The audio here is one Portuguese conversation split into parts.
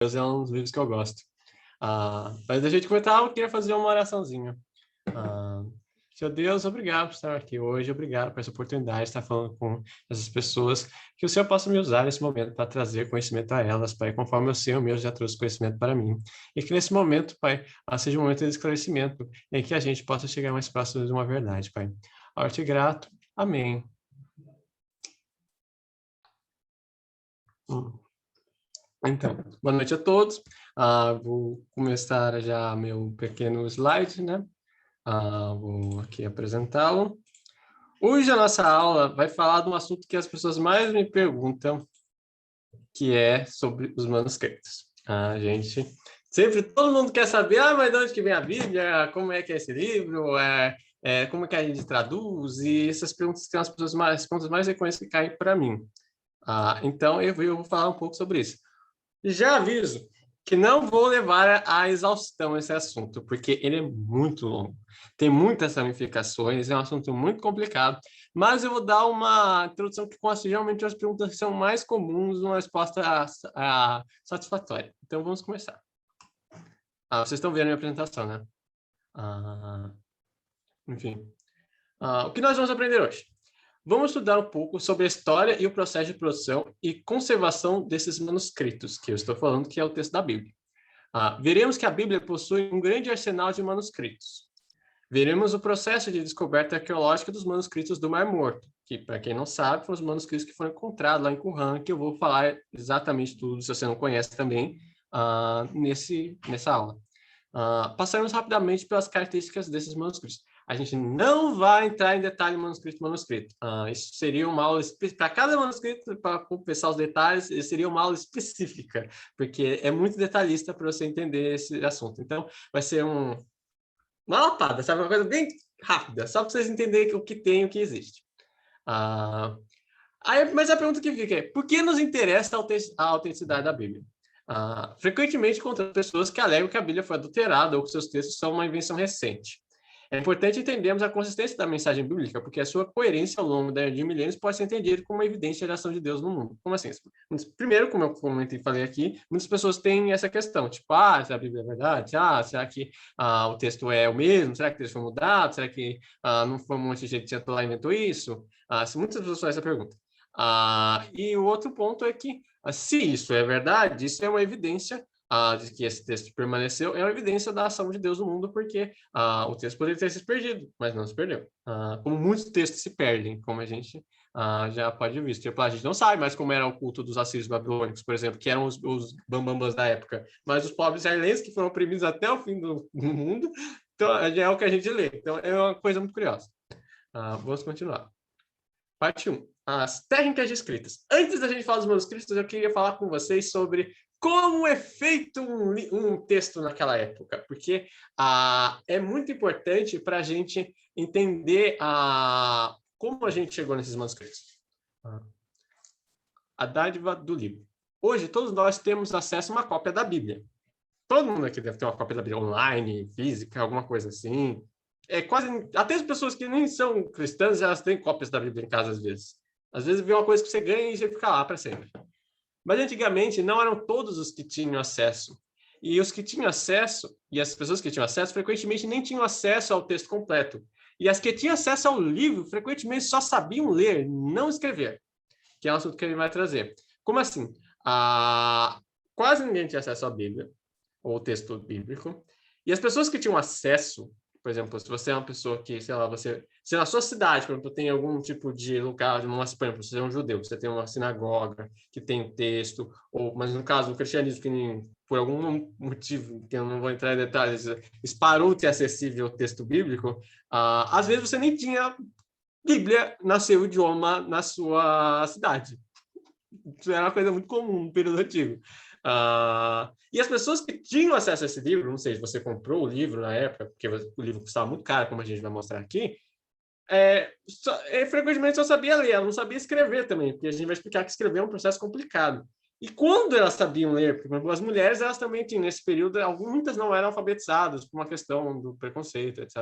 Deus é um dos livros que eu gosto. Mas a gente começar, eu queria fazer uma oraçãozinha. Senhor Deus, obrigado por estar aqui hoje, obrigado por essa oportunidade de estar falando com essas pessoas, que o Senhor possa me usar nesse momento para trazer conhecimento a elas, Pai, conforme o Senhor mesmo já trouxe conhecimento para mim. E que nesse momento, Pai, seja um momento de esclarecimento, em que a gente possa chegar mais próximo de uma verdade, Pai. Eu te grato. Amém. Então, boa noite a todos. Vou começar já meu pequeno slide, né? Vou aqui apresentá-lo. Hoje a nossa aula vai falar de um assunto que as pessoas mais me perguntam, que é sobre os manuscritos. Gente, sempre todo mundo quer saber, mas de onde que vem a Bíblia? Como é que é esse livro? Como é que a gente traduz? E essas perguntas são as perguntas mais frequentes que caem para mim. Então, eu vou falar um pouco sobre isso. Já aviso que não vou levar à exaustão esse assunto, porque ele é muito longo, tem muitas ramificações, é um assunto muito complicado, mas eu vou dar uma introdução que consiste geralmente as perguntas que são mais comuns, uma resposta satisfatória. Então, vamos começar. Vocês estão vendo a minha apresentação, né? Enfim. O que nós vamos aprender hoje? Vamos estudar um pouco sobre a história e o processo de produção e conservação desses manuscritos, que eu estou falando que é o texto da Bíblia. Veremos que a Bíblia possui um grande arsenal de manuscritos. Veremos o processo de descoberta arqueológica dos manuscritos do Mar Morto, que, para quem não sabe, foram os manuscritos que foram encontrados lá em Qumran, que eu vou falar exatamente tudo, se você não conhece também, nessa aula. Passaremos rapidamente pelas características desses manuscritos. A gente não vai entrar em detalhe manuscrito por manuscrito. Isso seria uma aula para cada manuscrito, para confessar os detalhes, seria uma aula específica, porque é muito detalhista para você entender esse assunto. Então, vai ser uma lapada, sabe? Uma coisa bem rápida, só para vocês entenderem o que tem e o que existe. Mas a pergunta que fica é, por que nos interessa a autenticidade da Bíblia? Frequentemente contra pessoas que alegam que a Bíblia foi adulterada ou que seus textos são uma invenção recente. É importante entendermos a consistência da mensagem bíblica, porque a sua coerência ao longo de milênios pode ser entendida como uma evidência da ação de Deus no mundo. Como assim? Primeiro, como eu comentei e falei aqui, muitas pessoas têm essa questão, tipo, se a Bíblia é verdade? Será que o texto é o mesmo? Será que o texto foi mudado? Será que não foi um monte de gente que sentou lá e inventou isso? Muitas pessoas fazem essa pergunta. E o outro ponto é que, se isso é verdade, isso é uma evidência de que esse texto permaneceu, é uma evidência da ação de Deus no mundo, porque o texto poderia ter se perdido, mas não se perdeu. Como muitos textos se perdem, como a gente já pode ver. Tipo, a gente não sabe mais como era o culto dos assírios babilônicos, por exemplo, que eram os bambambãs da época, mas os pobres israelenses que foram oprimidos até o fim do mundo, então, já é o que a gente lê. Então, é uma coisa muito curiosa. Vamos continuar. Parte 1. As técnicas de escritas. Antes da gente falar dos manuscritos, eu queria falar com vocês sobre como é feito um texto naquela época, porque é muito importante para a gente entender como a gente chegou nesses manuscritos. A dádiva do livro. Hoje, todos nós temos acesso a uma cópia da Bíblia. Todo mundo aqui deve ter uma cópia da Bíblia online, física, alguma coisa assim. Até as pessoas que nem são cristãs, elas têm cópias da Bíblia em casa às vezes. Às vezes vê uma coisa que você ganha e você fica lá para sempre. Mas antigamente não eram todos os que tinham acesso. E os que tinham acesso, e as pessoas que tinham acesso, frequentemente nem tinham acesso ao texto completo. E as que tinham acesso ao livro, frequentemente só sabiam ler, não escrever. Que é um assunto que ele vai trazer. Como assim? Quase ninguém tinha acesso à Bíblia, ou texto bíblico. E as pessoas que tinham acesso, por exemplo, se você é uma pessoa que, sei lá, se na sua cidade, por exemplo, tem algum tipo de lugar, por exemplo, você é um judeu, você tem uma sinagoga que tem texto, mas no caso do cristianismo, que por algum motivo, que eu não vou entrar em detalhes, parou de ser acessível o texto bíblico, às vezes você nem tinha Bíblia no seu idioma na sua cidade. Isso era uma coisa muito comum no período antigo. E as pessoas que tinham acesso a esse livro, não sei se você comprou o livro na época, porque o livro custava muito caro, como a gente vai mostrar aqui, frequentemente só sabia ler, ela não sabia escrever também, porque a gente vai explicar que escrever é um processo complicado. E quando elas sabiam ler, porque, por exemplo, as mulheres, elas também tinham, nesse período, muitas não eram alfabetizadas por uma questão do preconceito, etc.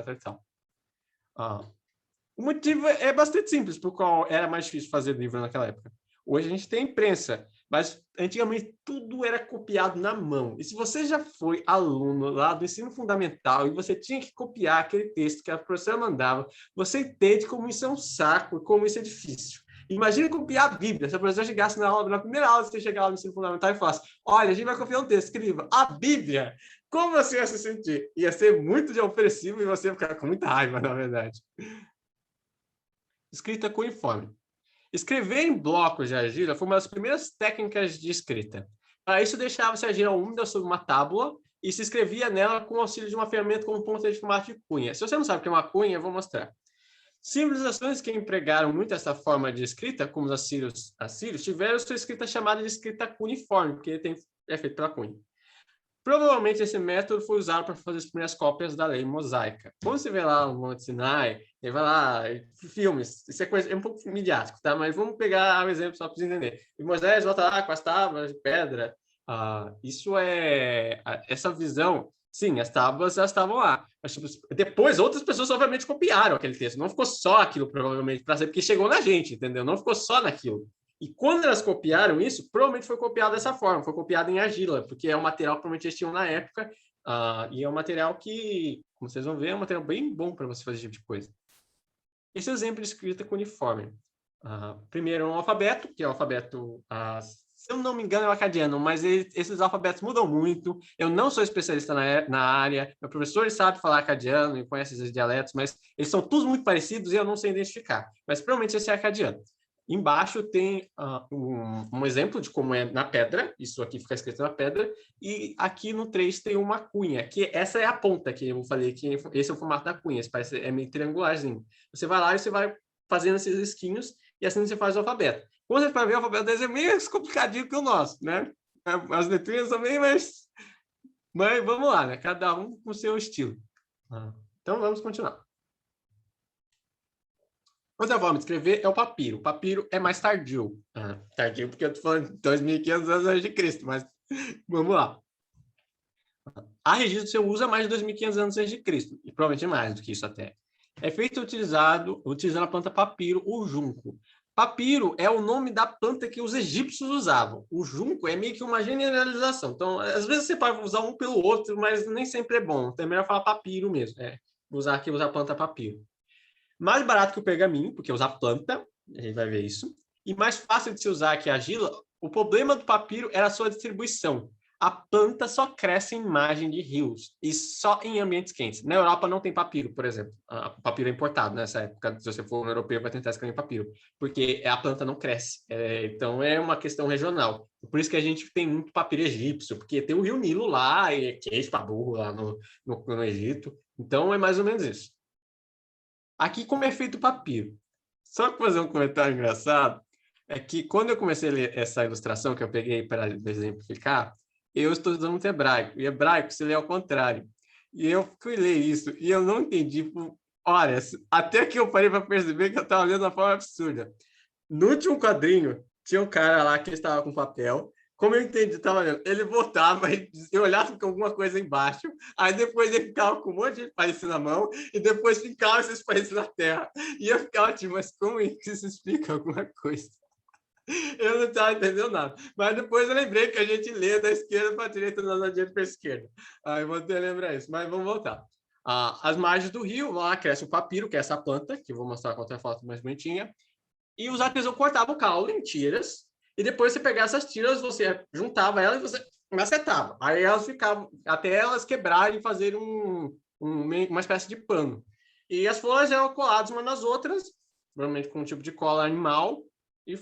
O motivo é bastante simples, por qual era mais difícil fazer livro naquela época. Hoje a gente tem imprensa, mas antigamente tudo era copiado na mão. E se você já foi aluno lá do ensino fundamental e você tinha que copiar aquele texto que a professora mandava, você entende como isso é um saco, como isso é difícil. Imagina copiar a Bíblia. Se a professora chegasse na aula, na primeira aula, você chegar lá no ensino fundamental e falasse: olha, a gente vai copiar um texto, escreva a Bíblia. Como você ia se sentir? Ia ser muito de opressivo e você ia ficar com muita raiva, na verdade. Escrita cuneiforme. Escrever em blocos de argila foi uma das primeiras técnicas de escrita. Para isso, deixava-se a argila úmida sobre uma tábua e se escrevia nela com o auxílio de uma ferramenta com ponta de formato de cunha. Se você não sabe o que é uma cunha, eu vou mostrar. Civilizações que empregaram muito essa forma de escrita, como os assírios tiveram sua escrita chamada de escrita cuneiforme, porque é feito pela cunha. Provavelmente esse método foi usado para fazer as primeiras cópias da lei mosaica. Quando você vê lá o Monte Sinai, ele vai lá, filmes, isso é um pouco midiático, tá? Mas vamos pegar um exemplo só para você entender. E Moisés volta lá com as tábuas de pedra. Essa visão, sim, as tábuas já estavam lá. Mas, tipo, depois outras pessoas obviamente copiaram aquele texto. Não ficou só aquilo, provavelmente, para ser porque chegou na gente, entendeu? Não ficou só naquilo. E quando elas copiaram isso, provavelmente foi copiado dessa forma, foi copiado em argila, porque é um material que provavelmente eles tinham na época, e é um material que, como vocês vão ver, é um material bem bom para você fazer esse tipo de coisa. Esse é o exemplo de escrita cuneiforme. Primeiro, um alfabeto, que é o alfabeto, se eu não me engano, é o acadiano, mas esses alfabetos mudam muito. Eu não sou especialista na área, meu professor sabe falar acadiano e conhece esses dialetos, mas eles são todos muito parecidos e eu não sei identificar. Mas provavelmente esse é acadiano. Embaixo tem um exemplo de como é na pedra, isso aqui fica escrito na pedra, e aqui no 3 tem uma cunha, que essa é a ponta que eu falei, que esse é o formato da cunha, é meio triangularzinho. Você vai lá e você vai fazendo esses risquinhos, e assim você faz o alfabeto. Quando você vai ver o alfabeto deles é meio complicadinho que o nosso, né? As letrinhas também, mas vamos lá, né? Cada um com o seu estilo. Então vamos continuar. Outra forma de escrever é o papiro. O papiro é mais tardio. Tardio porque eu estou falando de 2.500 anos antes de Cristo, mas vamos lá. Há registro que você usa mais de 2.500 anos antes de Cristo, e provavelmente mais do que isso até. É feito utilizando a planta papiro ou junco. Papiro é o nome da planta que os egípcios usavam. O junco é meio que uma generalização. Então, às vezes você pode usar um pelo outro, mas nem sempre é bom. Então, é melhor falar papiro mesmo. Usar a planta papiro. Mais barato que o pergaminho, porque usa planta, a gente vai ver isso. E mais fácil de se usar que a argila. O problema do papiro era a sua distribuição. A planta só cresce em margem de rios e só em ambientes quentes. Na Europa não tem papiro, por exemplo. O papiro é importado nessa época. Se você for um europeu, vai tentar escrever papiro, porque a planta não cresce. Então é uma questão regional. Por isso que a gente tem muito papiro egípcio, porque tem o Rio Nilo lá e é queijo para burro lá no Egito. Então é mais ou menos isso. Aqui, como é feito o papiro. Só que fazer um comentário engraçado é que quando eu comecei a ler essa ilustração que eu peguei para exemplificar, eu estou usando muito hebraico. E hebraico se lê ao contrário. E eu fui ler isso e eu não entendi por horas. Até que eu parei para perceber que eu estava lendo de uma forma absurda. No último quadrinho, tinha um cara lá que estava com papel. Como eu entendi, estava lendo, ele voltava e olhava com alguma coisa embaixo, aí depois ele ficava com um monte de país na mão, e depois ficava esses países na terra. E eu ficava tipo, mas como é que isso explica alguma coisa? Eu não estava entendendo nada. Mas depois eu lembrei que a gente lê da esquerda para a direita, não da direita para a esquerda. Aí vou ter que lembrar isso, mas vamos voltar. As margens do rio, lá cresce o papiro, que é essa planta, que eu vou mostrar com outra foto mais bonitinha. E os artesãos cortavam o caule em tiras, e depois você pegava essas tiras, você juntava elas e você macetava. Aí elas ficavam, até elas quebrarem e fazerem uma espécie de pano. E as flores eram coladas umas nas outras, provavelmente com um tipo de cola animal, e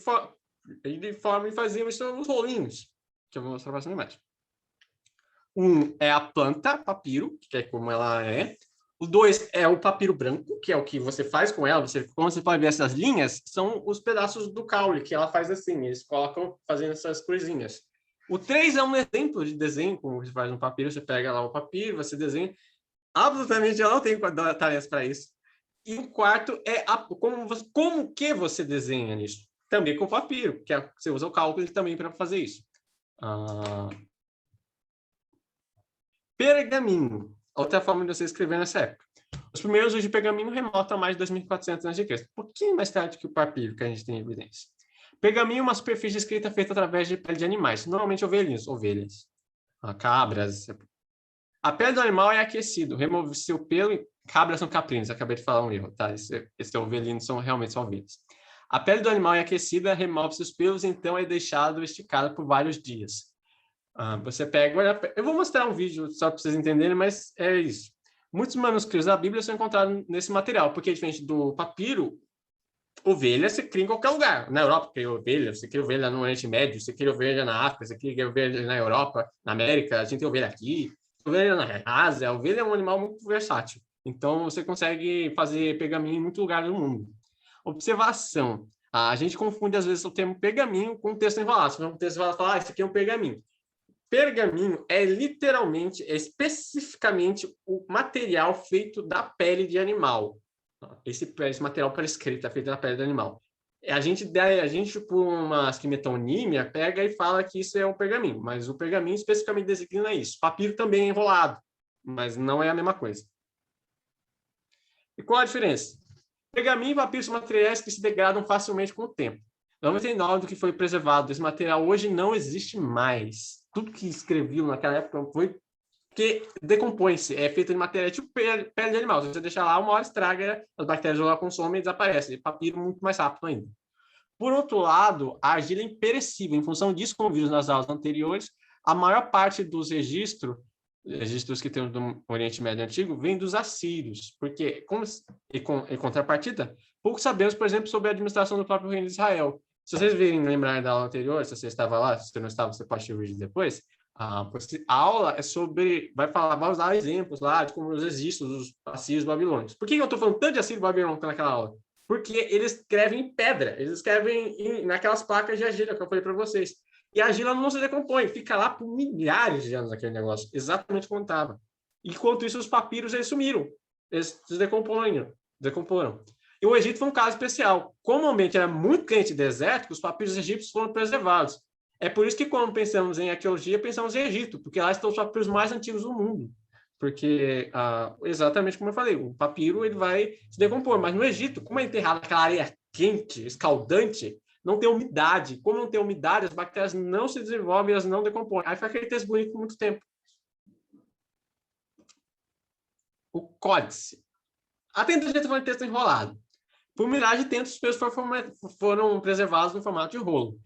de forma e faziam isso nos rolinhos, que eu vou mostrar para mais. Um é a planta papiro, que é como ela é. O 2 é o papiro branco, que é o que você faz com ela. Como você pode ver, essas linhas são os pedaços do caule, que ela faz assim. Eles colocam fazendo essas cruzinhas. O 3 é um exemplo de desenho, como você faz no papiro. Você pega lá o papiro, você desenha. Absolutamente, eu não tenho tarefas para isso. E o quarto é como que você desenha nisso. Também com papiro, que você usa o cálculo também para fazer isso. Pergaminho. Outra forma de você escrever nessa época. Os primeiros usos de pergaminho remontam a mais de 2.400 a.C., um pouquinho mais tarde que o papiro, que a gente tem evidência. Pergaminho é uma superfície escrita feita através de pele de animais, normalmente ovelhas, cabras. A pele do animal é aquecida, remove seu pelo. Cabras são caprinos, acabei de falar um erro, tá? Esse ovelino são realmente são ovelhas. A pele do animal é aquecida, remove seus pelos, então é deixado esticado por vários dias. Você pega. Eu vou mostrar um vídeo só para vocês entenderem, mas é isso. Muitos manuscritos da Bíblia são encontrados nesse material, porque diferente do papiro, ovelha você cria em qualquer lugar. Na Europa, cria ovelha, você cria ovelha no Oriente Médio, você cria ovelha na África, você cria ovelha na Europa, na América, a gente tem ovelha aqui, ovelha na Ásia. A ovelha é um animal muito versátil. Então, você consegue fazer pergaminho em muitos lugares do mundo. Observação. A gente confunde, às vezes, o termo pergaminho com texto enrolado. Se um texto enrolado, fala, isso aqui é um pergaminho. Pergaminho é literalmente, especificamente, o material feito da pele de animal. Esse material para escrita é feito da pele do animal. A gente, por uma metonímia, pega e fala que isso é um pergaminho, mas o pergaminho especificamente designa isso. Papiro também é enrolado, mas não é a mesma coisa. E qual a diferença? Pergaminho e papiro são materiais que se degradam facilmente com o tempo. 99% do que foi preservado desse material hoje não existe mais. Tudo que escreviam naquela época foi que decompõe-se, é feito de matéria tipo pele de animal. Se você deixar lá, uma hora estraga, as bactérias lá consomem e desaparecem. E papiro muito mais rápido ainda. Por outro lado, a argila é imperecível. Em função disso, como vimos nas aulas anteriores, a maior parte dos registros que temos do Oriente Médio Antigo, vem dos assírios, porque, em contrapartida, pouco sabemos, por exemplo, sobre a administração do próprio reino de Israel. Se vocês lembrar da aula anterior, se você estava lá, se você não estava, você pode assistir o vídeo depois. A aula é sobre, vai usar exemplos lá de como os registros dos assírios babilônicos. Por que eu estou falando tanto de assírio babilônico naquela aula? Porque eles escrevem em pedra, eles escrevem naquelas placas de argila que eu falei para vocês. E a argila não se decompõe, fica lá por milhares de anos aquele negócio, exatamente como estava. Enquanto isso, os papiros eles sumiram, eles se decomporam. E o Egito foi um caso especial. Como o ambiente era muito quente e desértico, os papiros egípcios foram preservados. É por isso que, quando pensamos em arqueologia, pensamos em Egito, porque lá estão os papiros mais antigos do mundo. Porque, exatamente como eu falei, o papiro ele vai se decompor. Mas no Egito, como é enterrado naquela areia quente, escaldante, não tem umidade. Como não tem umidade, as bactérias não se desenvolvem, elas não decompõem. Aí fica aquele texto bonito por muito tempo. O códice. A tendência foi um texto enrolado. Por milhares de tempos, os textos foram preservados no formato de rolo.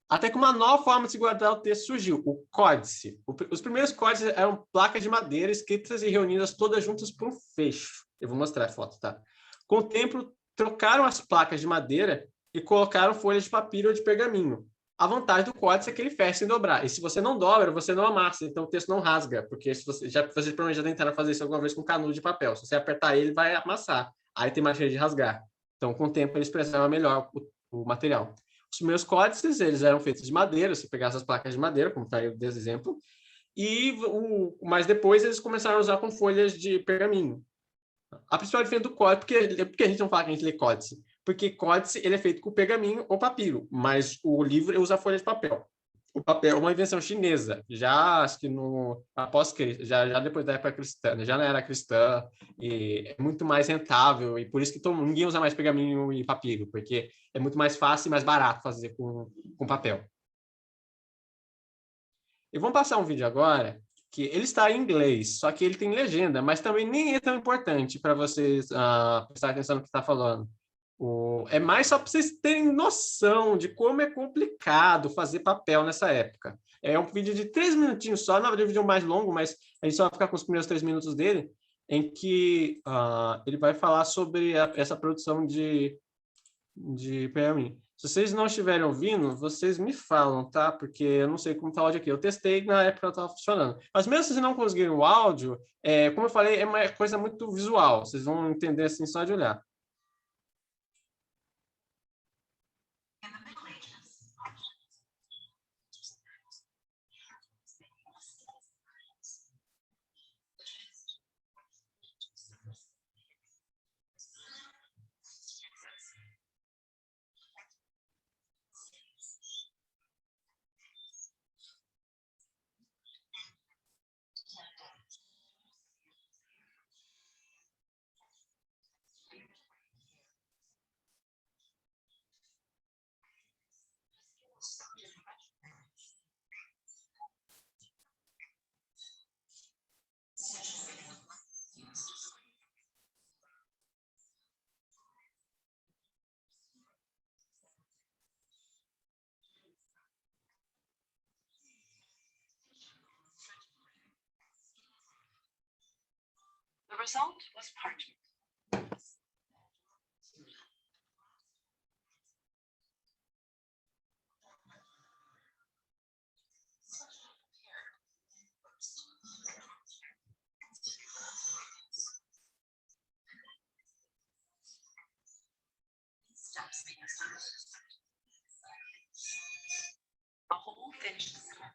Até que uma nova forma de se guardar o texto surgiu, o códice. Os primeiros códices eram placas de madeira escritas e reunidas todas juntas por um fecho. Eu vou mostrar a foto, tá? Com o tempo, trocaram as placas de madeira e colocaram folhas de papiro ou de pergaminho. A vantagem do códice é que ele fecha sem dobrar. E se você não dobra, você não amassa, então o texto não rasga, porque se vocês provavelmente já tentaram fazer isso alguma vez com canudo de papel. Se você apertar ele, vai amassar. Aí tem mais chance de rasgar. Então, com o tempo, eles preservam melhor o material. Os meus códices, eles eram feitos de madeira, se pegar essas placas de madeira, como está aí o exemplo, mas depois eles começaram a usar com folhas de pergaminho. A principal diferença do códice, porque a gente não fala que a gente lê códice? Porque códice ele é feito com pergaminho ou papiro, mas o livro usa folha de papel. O papel é uma invenção chinesa, já acho que após Cristo, já depois da época cristã, já na era cristã, e é muito mais rentável, e por isso que ninguém usa mais pergaminho e papiro, porque é muito mais fácil e mais barato fazer com papel. E vamos passar um vídeo agora, que ele está em inglês, só que ele tem legenda, mas também nem é tão importante para vocês prestar atenção no que está falando. É mais só para vocês terem noção de como é complicado fazer papel nessa época. É um vídeo de 3 minutinhos só, na verdade é um vídeo mais longo, mas a gente só vai ficar com os primeiros 3 minutos dele, em que ele vai falar sobre essa produção de pergaminho. Se vocês não estiverem ouvindo, vocês me falam, tá? Porque eu não sei como está o áudio aqui. Eu testei na época ela estava funcionando. Mas mesmo se vocês não conseguirem o áudio, como eu falei, é uma coisa muito visual. Vocês vão entender assim só de olhar. result was parchment. A whole finished scarf.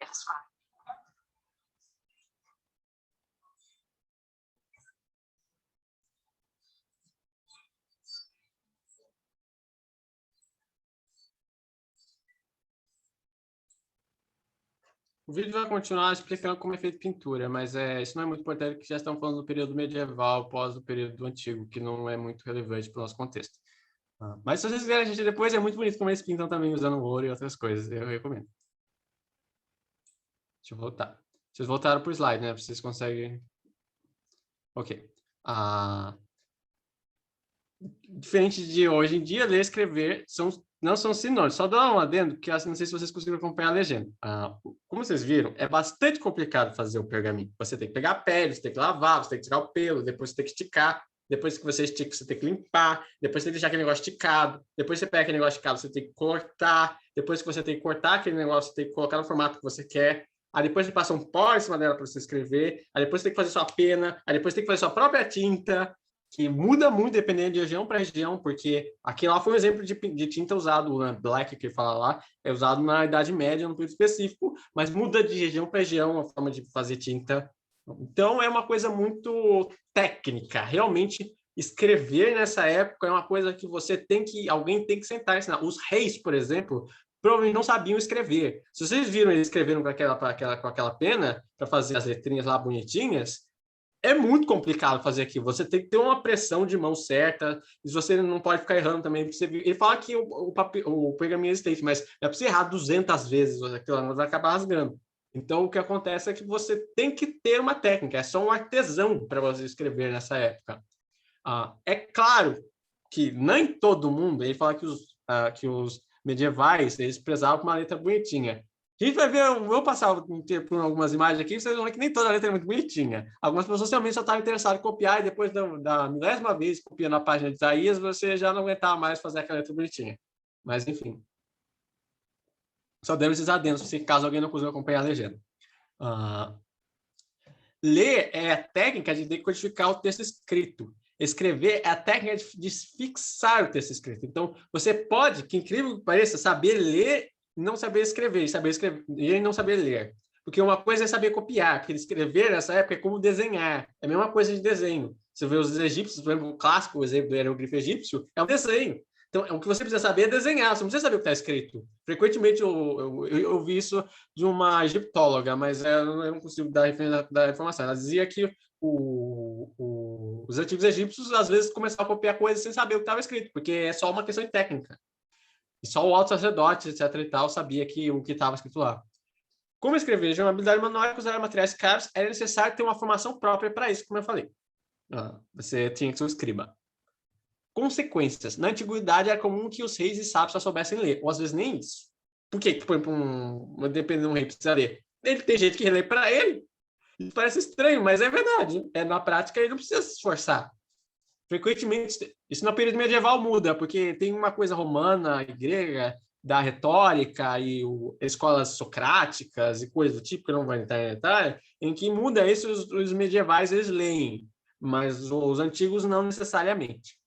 Yes, right. O vídeo vai continuar explicando como é feita pintura, mas isso não é muito importante, porque já estamos falando do período medieval, pós o período antigo, que não é muito relevante para o nosso contexto. Mas se vocês quiserem assistir depois, é muito bonito como eles pintam também usando ouro e outras coisas, eu recomendo. Deixa eu voltar. Vocês voltaram para o slide, né? Vocês conseguem... Ok. Diferente de hoje em dia, ler e escrever não são sinônimos. Só dar um adendo, porque não sei se vocês conseguiram acompanhar a legenda. Como vocês viram, é bastante complicado fazer o pergaminho. Você tem que pegar a pele, você tem que lavar, você tem que tirar o pelo, depois você tem que esticar. Depois que você estica, você tem que limpar. Depois você tem que deixar aquele negócio esticado. Depois você pega aquele negócio esticado, você tem que cortar. Depois que você tem que cortar aquele negócio, você tem que colocar no formato que você quer. Aí depois você passa um pó em cima dela para você escrever. Aí depois você tem que fazer sua pena. Aí depois você tem que fazer sua própria tinta, que muda muito dependendo de região para região, porque aqui lá foi um exemplo de tinta usado, né? Black, que fala lá, é usado na Idade Média, num período específico, mas muda de região para região a forma de fazer tinta. Então, é uma coisa muito técnica. Realmente, escrever nessa época é uma coisa que alguém tem que sentar e ensinar. Os reis, por exemplo, provavelmente não sabiam escrever. Se vocês viram eles escrevendo com aquela pena, para fazer as letrinhas lá bonitinhas, é muito complicado fazer aquilo. Você tem que ter uma pressão de mão certa, e você não pode ficar errando também. Ele fala que o pergaminho é resistente, mas é para você errar 200 vezes, aquilo vai acabar rasgando. Então, o que acontece é que você tem que ter uma técnica, é só um artesão para você escrever nessa época. É claro que nem todo mundo, ele fala que os medievais, eles prezavam por uma letra bonitinha. A gente vai ver, eu vou passar por algumas imagens aqui, vocês vão ver que nem toda a letra é muito bonitinha. Algumas pessoas realmente só estavam interessadas em copiar, e depois da milésima vez copiando a página de Isaías, você já não aguentava mais fazer aquela letra bonitinha. Mas, enfim. Só demos esses adendos, se caso alguém não conseguiu acompanhar a legenda. Ler é a técnica de decodificar o texto escrito. Escrever é a técnica de fixar o texto escrito. Então, você pode, que incrível que pareça, saber ler e não saber escrever, e não saber ler. Porque uma coisa é saber copiar, porque escrever nessa época é como desenhar. É a mesma coisa de desenho. Você vê os egípcios, por exemplo, o clássico, o exemplo do hieroglifo egípcio, é um desenho. Então, o que você precisa saber é desenhar, você não precisa saber o que está escrito. Frequentemente eu vi isso de uma egiptóloga, mas eu não consigo dar informação. Ela dizia que os antigos egípcios, às vezes, começavam a copiar coisas sem saber o que estava escrito, porque é só uma questão de técnica. E só o alto sacerdote, etc. e tal, sabia o que estava escrito lá. Como escrever já é uma habilidade manual que usar materiais caros, era necessário ter uma formação própria para isso, como eu falei. Você tinha que ser um escriba. Consequências. Na antiguidade era comum que os reis e sábios só soubessem ler, ou às vezes nem isso. Por que põe para dependendo de um rei precisa ler? Ele tem gente que relê para ele. Isso parece estranho, mas é verdade. Na prática, ele não precisa se esforçar. Frequentemente, isso no período medieval muda, porque tem uma coisa romana e grega, da retórica e escolas socráticas e coisas do tipo, que eu não vou entrar em detalhe, em que muda isso, os medievais eles leem, mas os antigos não necessariamente.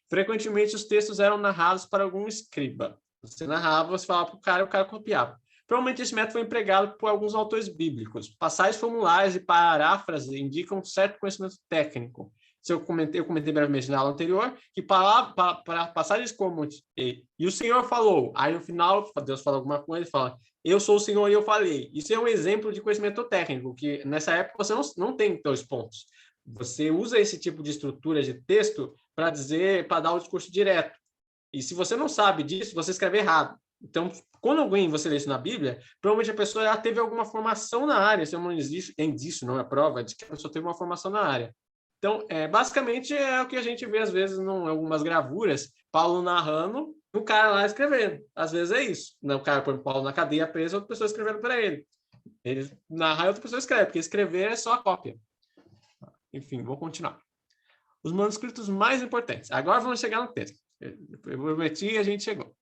Frequentemente, os textos eram narrados para algum escriba. Você narrava, você falava para o cara copiava. Provavelmente esse método foi empregado por alguns autores bíblicos. Passagens formulares e paráfrases indicam certo conhecimento técnico. Eu comentei brevemente na aula anterior, que para passagens como e o Senhor falou, aí no final Deus fala alguma coisa e fala, eu sou o Senhor e eu falei. Isso é um exemplo de conhecimento técnico, que nessa época você não tem dois pontos. Você usa esse tipo de estrutura de texto para dar o discurso direto. E se você não sabe disso, você escreve errado. Então, quando alguém você lê isso na Bíblia, provavelmente a pessoa já teve alguma formação na área. Isso é um indício, não é prova de que a pessoa teve uma formação na área. Então, basicamente é o que a gente vê às vezes em algumas gravuras, Paulo narrando, o cara lá escrevendo. Às vezes é isso. O cara põe Paulo na cadeia preso, outra pessoa escrevendo para ele. Ele narra e outra pessoa escreve, porque escrever é só a cópia. Enfim, vou continuar. Os manuscritos mais importantes. Agora vamos chegar no texto. Eu prometi e a gente chegou.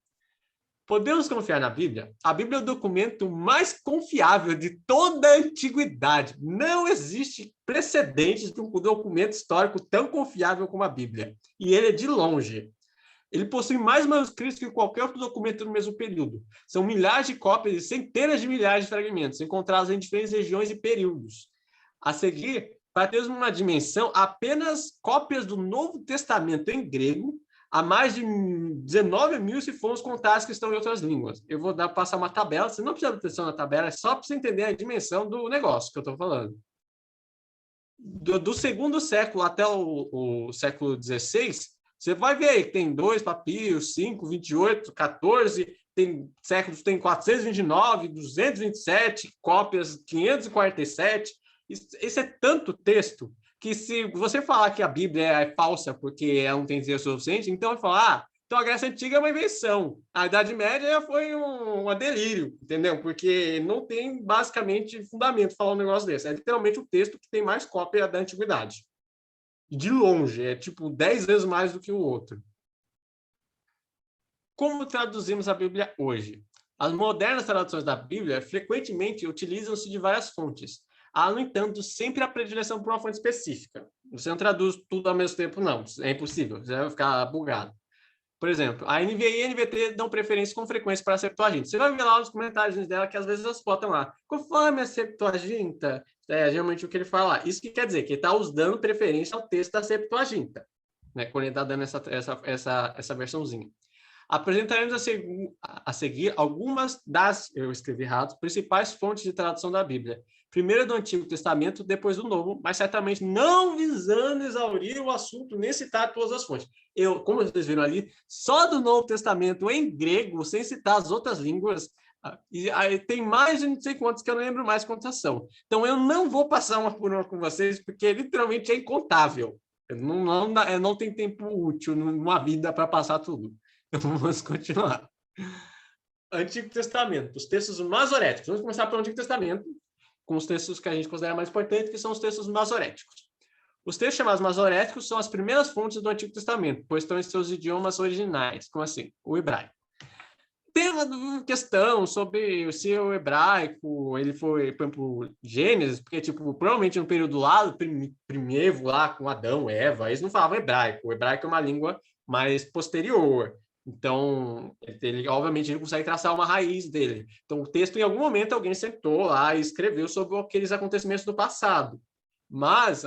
Podemos confiar na Bíblia? A Bíblia é o documento mais confiável de toda a antiguidade. Não existe precedentes de um documento histórico tão confiável como a Bíblia. E ele é de longe. Ele possui mais manuscritos que qualquer outro documento do mesmo período. São milhares de cópias e centenas de milhares de fragmentos, encontrados em diferentes regiões e períodos. A seguir, para termos uma dimensão, apenas cópias do Novo Testamento em grego, há mais de 19 mil se formos contar as que estão em outras línguas. Eu vou passar uma tabela, você não precisa ter atenção na tabela, é só para você entender a dimensão do negócio que eu estou falando. Do segundo século até o século XVI, você vai ver aí que tem 2 papiros, 5, 28, 14, tem séculos, tem 429, 227, cópias 547. Isso é tanto texto que se você falar que a Bíblia é falsa porque ela não tem texto suficiente, então vai falar, então a Grécia Antiga é uma invenção, a Idade Média foi um delírio, entendeu? Porque não tem basicamente fundamento falar um negócio desse. É literalmente o texto que tem mais cópia da Antiguidade. De longe, é tipo 10 vezes mais do que o outro. Como traduzimos a Bíblia hoje? As modernas traduções da Bíblia frequentemente utilizam-se de várias fontes. Há, no entanto, sempre a predileção por uma fonte específica. Você não traduz tudo ao mesmo tempo, não. É impossível. Você vai ficar bugado. Por exemplo, a NVI e a NVT dão preferência com frequência para a Septuaginta. Você vai ver lá nos comentários dela que às vezes elas botam lá, conforme a Septuaginta, geralmente o que ele fala. Isso que quer dizer que ele está dando preferência ao texto da Septuaginta, né, quando ele está dando essa versãozinha. Apresentaremos a seguir algumas das, eu escrevi errado, principais fontes de tradução da Bíblia. Primeiro do Antigo Testamento, depois do Novo, mas certamente não visando exaurir o assunto nem citar todas as fontes. Como vocês viram ali, só do Novo Testamento em grego, sem citar as outras línguas, e aí tem mais de não sei quantas que eu não lembro mais quantas são. Então eu não vou passar uma por uma com vocês, porque literalmente é incontável. Não tem tempo útil numa vida para passar tudo. Então vamos continuar. Antigo Testamento, os textos masoréticos. Vamos começar pelo Antigo Testamento, com os textos que a gente considera mais importantes, que são os textos masoréticos. Os textos chamados masoréticos são as primeiras fontes do Antigo Testamento, pois estão em seus idiomas originais, como assim? O hebraico. Tem uma questão sobre se o hebraico ele foi, por exemplo, Gênesis, porque tipo, provavelmente no período lá, primeiro lá com Adão, Eva, eles não falavam hebraico. O hebraico é uma língua mais posterior. Então, ele obviamente ele consegue traçar uma raiz dele. Então, o texto, em algum momento, alguém sentou lá e escreveu sobre aqueles acontecimentos do passado. Mas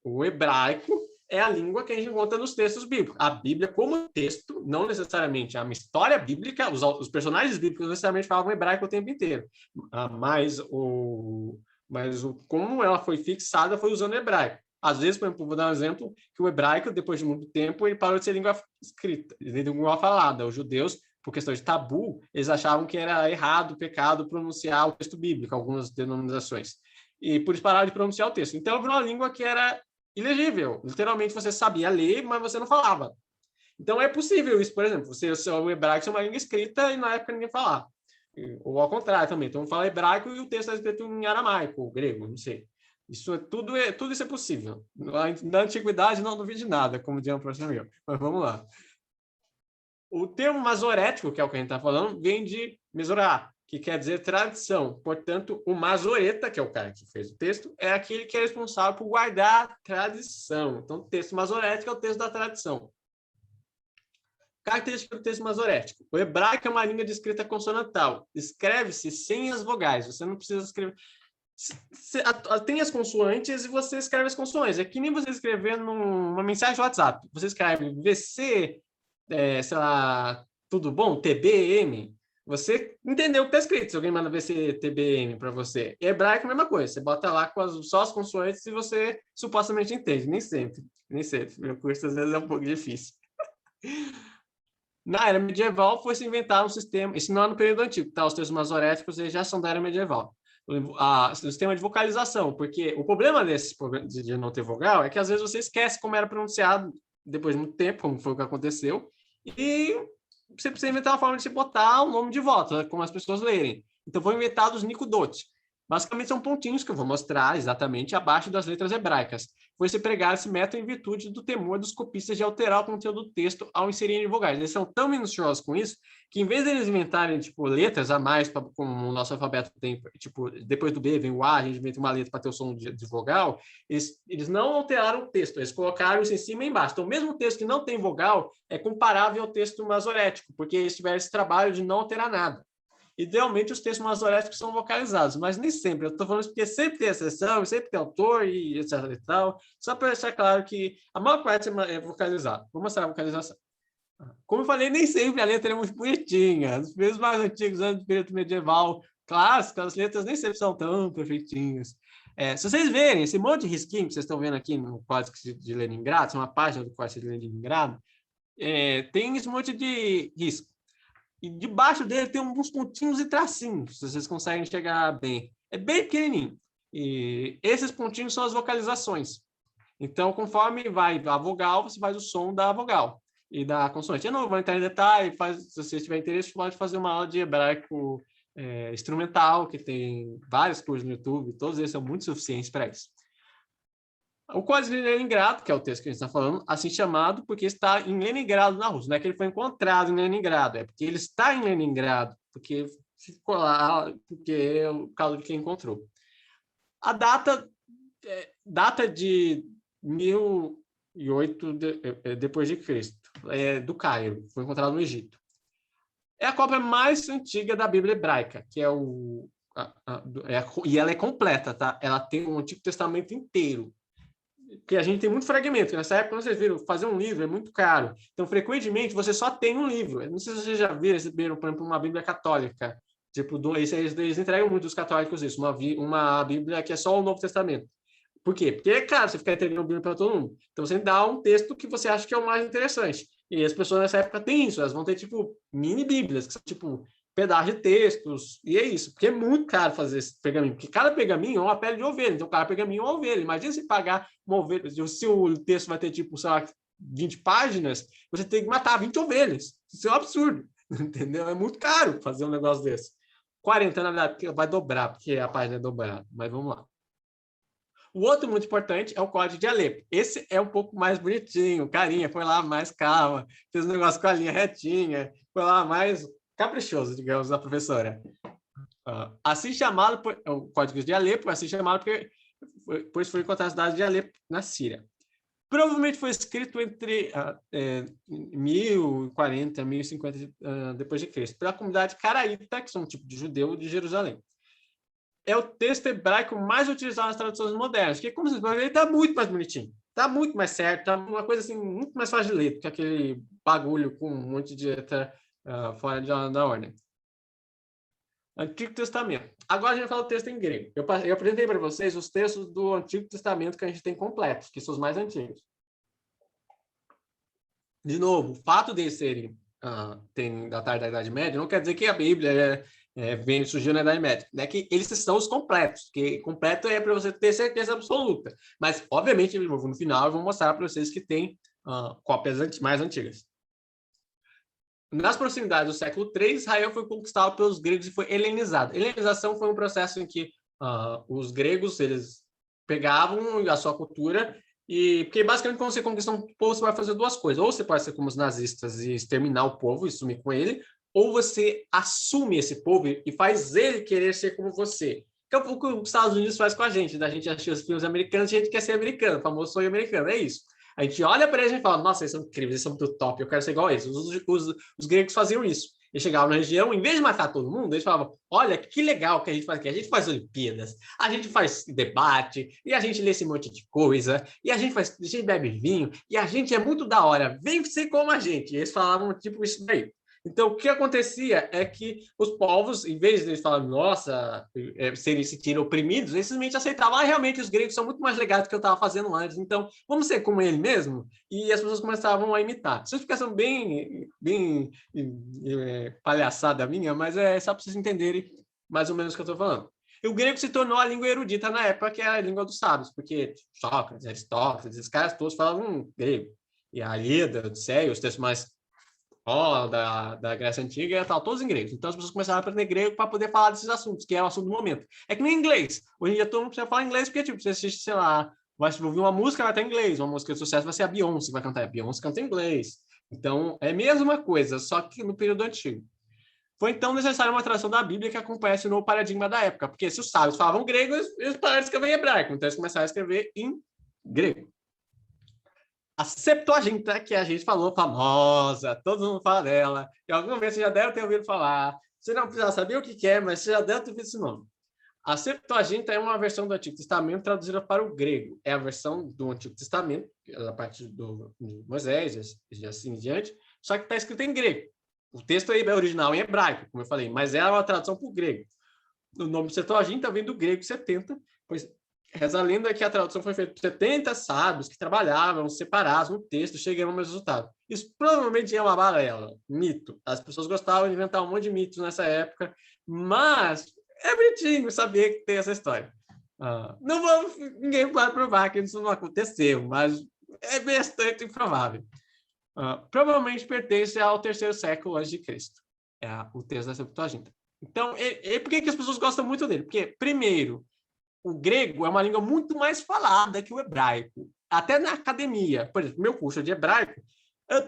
o hebraico é a língua que a gente encontra nos textos bíblicos. A Bíblia, como texto, não necessariamente uma história bíblica, os personagens bíblicos necessariamente falavam hebraico o tempo inteiro. Mas como ela foi fixada foi usando hebraico. Às vezes, por exemplo, vou dar um exemplo, que o hebraico, depois de muito tempo, ele parou de ser língua escrita, de língua falada. Os judeus por questão de tabu, eles achavam que era errado, pecado, pronunciar o texto bíblico, algumas denominações. E por isso pararam de pronunciar o texto. Então, virou uma língua que era ilegível. Literalmente, você sabia ler, mas você não falava. Então, é possível isso, por exemplo. O hebraico é uma língua escrita e na época ninguém falava. Ou ao contrário também. Então, fala hebraico e o texto é escrito em aramaico, ou grego, não sei. Tudo isso é possível. Na antiguidade, não duvide de nada, como diz um professor meu. Mas vamos lá. O termo masorético, que é o que a gente está falando, vem de mesorá, que quer dizer tradição. Portanto, o masoreta, que é o cara que fez o texto, é aquele que é responsável por guardar a tradição. Então, o texto masorético é o texto da tradição. Característica do texto masorético. O hebraico é uma língua de escrita consonantal. Escreve-se sem as vogais. Você não precisa escrever... Tem as consoantes e você escreve as consoantes. É que nem você escrever numa mensagem de WhatsApp. Você escreve VC, sei lá, tudo bom? TBM. Você entendeu o que está escrito. Se alguém manda VC, TBM para você. Em hebraico é a mesma coisa. Você bota lá só as consoantes e você supostamente entende. Nem sempre. Nem sempre. Meu curso às vezes é um pouco difícil. Na era medieval foi-se inventar um sistema, isso não é no período antigo, tá? Os textos masoréticos já são da era medieval. O sistema de vocalização, porque o problema de não ter vogal é que às vezes você esquece como era pronunciado depois de muito tempo, como foi o que aconteceu, e você precisa inventar uma forma de se botar o nome de volta, como as pessoas lerem. Então foi inventado os Nicudote. Basicamente são pontinhos que eu vou mostrar exatamente abaixo das letras hebraicas. Foi-se pregar esse método em virtude do temor dos copistas de alterar o conteúdo do texto ao inserirem vogais. Eles são tão minuciosos com isso que, em vez de eles inventarem tipo, letras a mais, como o nosso alfabeto tem, tipo, depois do B vem o A, a gente inventa uma letra para ter o som de vogal, eles não alteraram o texto, eles colocaram isso em cima e embaixo. Então, mesmo o texto que não tem vogal é comparável ao texto masorético, porque eles tiveram esse trabalho de não alterar nada. Idealmente, os textos masoréticos são vocalizados, mas nem sempre. Eu estou falando isso porque sempre tem exceção, sempre tem autor e etc. e tal, só para deixar claro que a maior parte é vocalizada. Vou mostrar a vocalização. Como eu falei, nem sempre a letra é muito bonitinha. Os períodos mais antigos, antes do período medieval clássico, as letras nem sempre são tão perfeitinhas. Se vocês verem esse monte de risquinho que vocês estão vendo aqui no Código de Leningrado, é uma página do Código de Leningrado, tem esse monte de risco. E debaixo dele tem uns pontinhos e tracinhos, se vocês conseguem enxergar bem. É bem pequenininho. E esses pontinhos são as vocalizações. Então, conforme vai a vogal, você faz o som da vogal e da consoante. Eu não vou entrar em detalhe, se você tiver interesse, pode fazer uma aula de hebraico instrumental, que tem vários cursos no YouTube, todos eles são muito suficientes para isso. O Código de Leningrado, que é o texto que a gente está falando, assim chamado porque está em Leningrado, na Rússia. Não é que ele foi encontrado em Leningrado, é porque ele está em Leningrado, porque ficou lá, porque é o caso de quem encontrou. A data de 1008 depois de Cristo, do Cairo, foi encontrado no Egito. É a cópia mais antiga da Bíblia hebraica, que é e ela é completa, tá? Ela tem o Antigo Testamento inteiro. Porque a gente tem muito fragmento. Nessa época, vocês viram, fazer um livro é muito caro. Então, frequentemente, você só tem um livro. Não sei se vocês já viram, por exemplo, uma Bíblia católica. Tipo, eles entregam muito os católicos isso, uma Bíblia que é só o Novo Testamento. Por quê? Porque é caro você ficar entregando a Bíblia para todo mundo. Então, você dá um texto que você acha que é o mais interessante. E as pessoas nessa época têm isso. Elas vão ter, tipo, mini-bíblias, que são, tipo, pedaços de textos, e é isso, porque é muito caro fazer esse pergaminho, porque cada pergaminho é uma pele de ovelha, então cada pergaminho é uma ovelha. Imagina se pagar uma ovelha, se o texto vai ter, tipo, sei lá, 20 páginas, você tem que matar 20 ovelhas. Isso é um absurdo, entendeu? É muito caro fazer um negócio desse. 40, na verdade, vai dobrar, porque a página é dobrada, mas vamos lá. O outro muito importante é o Código de Alepo. Esse é um pouco mais bonitinho, carinha, foi lá mais calma, fez um negócio com a linha retinha, foi lá mais caprichoso, digamos, da professora. Assim chamado, o Código de Alepo, assim chamado pois foi encontrado a cidade de Alepo, na Síria. Provavelmente foi escrito entre 1040 e 1050 depois de Cristo, pela comunidade caraíta, que são um tipo de judeu de Jerusalém. É o texto hebraico mais utilizado nas traduções modernas, que, como vocês podem ver, ele está muito mais bonitinho, está muito mais certo, está uma coisa assim, muito mais fácil de ler, do que aquele bagulho com um monte de letra fora da ordem. Antigo Testamento. Agora a gente fala do texto em grego. Eu apresentei para vocês os textos do Antigo Testamento que a gente tem completos, que são os mais antigos. De novo, o fato de eles serem tem datar da Idade Média, não quer dizer que a Bíblia surgiu na Idade Média. É que eles são os completos, que completo é para você ter certeza absoluta. Mas, obviamente, no final eu vou mostrar para vocês que tem cópias mais antigas. Nas proximidades do século III, Israel foi conquistado pelos gregos e foi helenizado. Helenização foi um processo em que os gregos eles pegavam a sua cultura porque basicamente quando você conquista um povo, você vai fazer duas coisas. Ou você pode ser como os nazistas e exterminar o povo e sumir com ele, ou você assume esse povo e faz ele querer ser como você. Que é um pouco o que os Estados Unidos faz com a gente. Da gente assistir os filmes americanos e a gente quer ser americano, o famoso sonho americano, é isso. A gente olha para eles e fala, nossa, eles são incríveis, eles são muito top, eu quero ser igual a eles. Os gregos faziam isso. Eles chegavam na região, em vez de matar todo mundo, eles falavam, olha, que legal que a gente faz aqui. A gente faz Olimpíadas, a gente faz debate, e a gente lê esse monte de coisa, e a gente bebe vinho, e a gente é muito da hora, vem ser como a gente. E eles falavam, tipo, isso daí. Então, o que acontecia é que os povos, em vez de eles falarem, nossa, serem se sentir oprimidos, eles simplesmente aceitavam, realmente os gregos são muito mais legais do que eu estava fazendo antes, então vamos ser como ele mesmo? E as pessoas começavam a imitar. Isso é uma explicação bem palhaçada minha, mas é só para vocês entenderem mais ou menos o que eu estou falando. E o grego se tornou a língua erudita na época, que é a língua dos sábios, porque Sócrates, Aristóteles, esses caras todos falavam grego. E a Ilíada, Odisseia, os textos mais da Grécia Antiga e tal, todos em grego. Então as pessoas começaram a aprender grego para poder falar desses assuntos, que é o assunto do momento. É que nem inglês. Hoje em dia todo mundo precisa falar inglês, porque tipo, você assiste, sei lá, vai ouvir uma música, vai estar em inglês, uma música de sucesso vai ser a Beyoncé, vai cantar. A Beyoncé canta em inglês. Então é a mesma coisa, só que no período antigo. Foi então necessária uma tradução da Bíblia que acompanhasse o novo paradigma da época, porque se os sábios falavam grego, eles pararam de escrever em hebraico, então eles começaram a escrever em grego. A Septuaginta, que a gente falou, famosa, todo mundo fala dela. Em algum momento você já deve ter ouvido falar. Você não precisa saber o que é, mas você já deve ter ouvido esse nome. A Septuaginta é uma versão do Antigo Testamento traduzida para o grego. É a versão do Antigo Testamento, a partir de Moisés e assim em diante, só que está escrito em grego. O texto aí é original em hebraico, como eu falei, mas é uma tradução para o grego. O nome Septuaginta vem do grego 70, pois reza a lenda que a tradução foi feita por 70 sábios que trabalhavam separados no texto, chegando ao mesmo resultado. Isso provavelmente é uma balela, mito. As pessoas gostavam de inventar um monte de mitos nessa época, mas é bonitinho saber que tem essa história. Não vamos, ninguém pode provar que isso não aconteceu, mas é bastante improvável. Provavelmente pertence ao 3º século a.C. O texto da Septuaginta. Então, por que as pessoas gostam muito dele? Porque, primeiro, o grego é uma língua muito mais falada que o hebraico. Até na academia. Por exemplo, meu curso de hebraico,